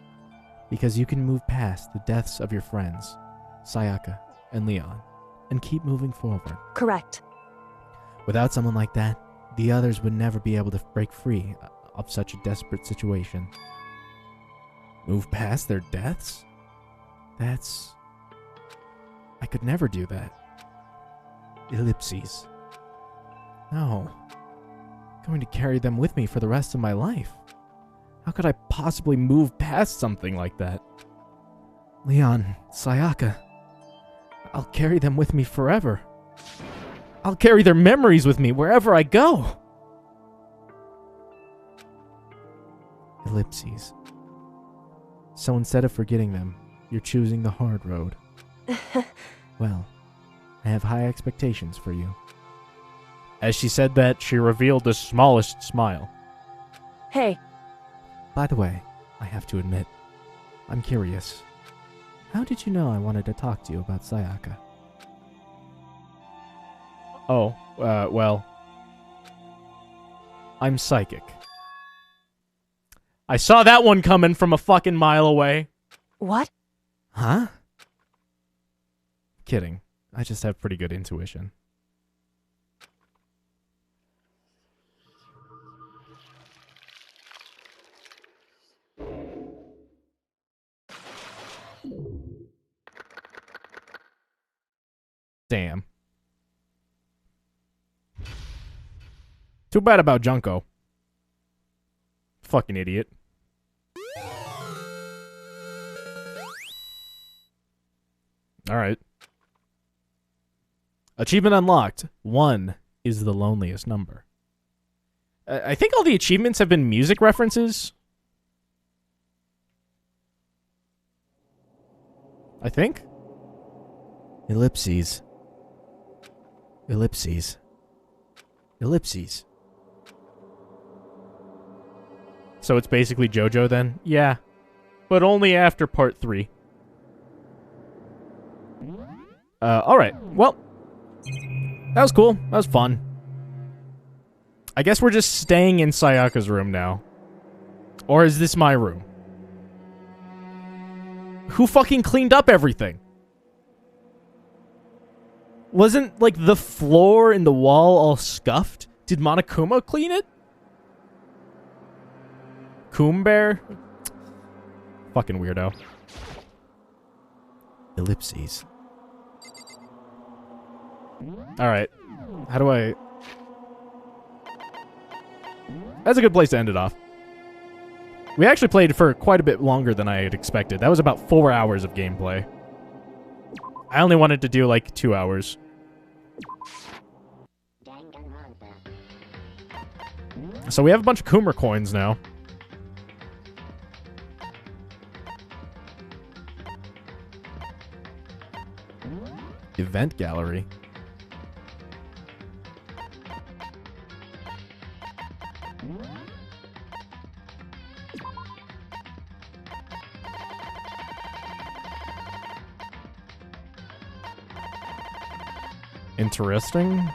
Because you can move past the deaths of your friends, Sayaka and Leon, and keep moving forward. Correct. Without someone like that, the others would never be able to break free of such a desperate situation. Move past their deaths? I could never do that. Ellipses. No. I'm going to carry them with me for the rest of my life. How could I possibly move past something like that? Leon, Sayaka, I'll carry them with me forever. I'll carry their memories with me wherever I go. Ellipses. So instead of forgetting them, you're choosing the hard road. Well, I have high expectations for you. As she said that, she revealed the smallest smile. Hey. By the way, I have to admit, I'm curious. How did you know I wanted to talk to you about Sayaka? Oh, well, I'm psychic. I saw that one coming from a fucking mile away. What? Huh? Kidding. I just have pretty good intuition. Damn. Too bad about Junko. Fucking idiot. Alright. Achievement unlocked. 1 is the loneliest number. I think all the achievements have been music references. I think. Ellipses. Ellipses. Ellipses. So it's basically JoJo then? Yeah. But only after part 3. Alright. Well, that was cool. That was fun. I guess we're just staying in Sayaka's room now. Or is this my room? Who fucking cleaned up everything? Wasn't, like, the floor and the wall all scuffed? Did Monokuma clean it? Coombear? Fucking weirdo. Ellipses. Alright. How do I... That's a good place to end it off. We actually played for quite a bit longer than I had expected. That was about 4 hours of gameplay. I only wanted to do like 2 hours. So we have a bunch of Coomer coins now. Event gallery. Interesting.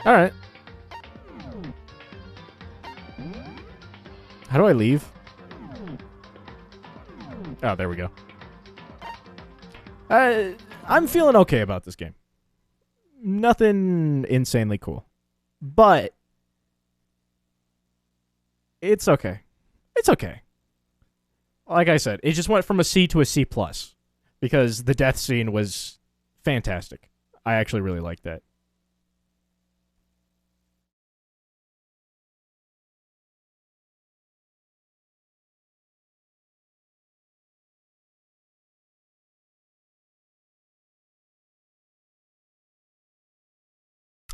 All right. How do I leave? Oh, there we go. I'm feeling okay about this game. Nothing insanely cool. But it's okay. It's okay. Like I said, it just went from a C to a C+. Because the death scene was fantastic. I actually really liked that.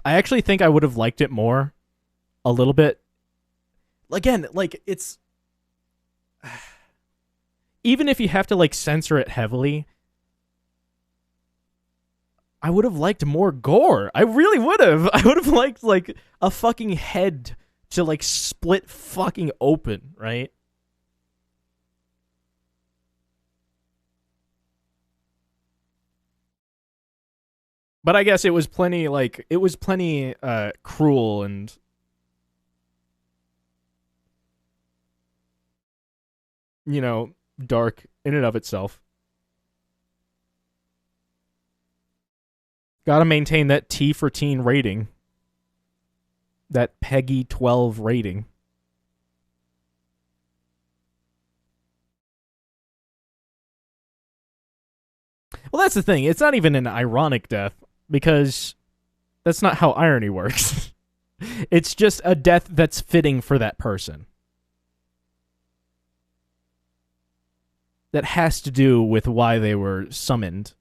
I actually think I would have liked it more a little bit. Again, like, it's... Even if you have to, like, censor it heavily, I would have liked more gore. I really would have. I would have liked, like, a fucking head to, like, split fucking open, right? But I guess it was plenty, cruel and... dark in and of itself. Gotta maintain that T for teen rating. That Peggy 12 rating. Well, that's the thing. It's not even an ironic death, because that's not how irony works. It's just a death that's fitting for that person. That has to do with why they were summoned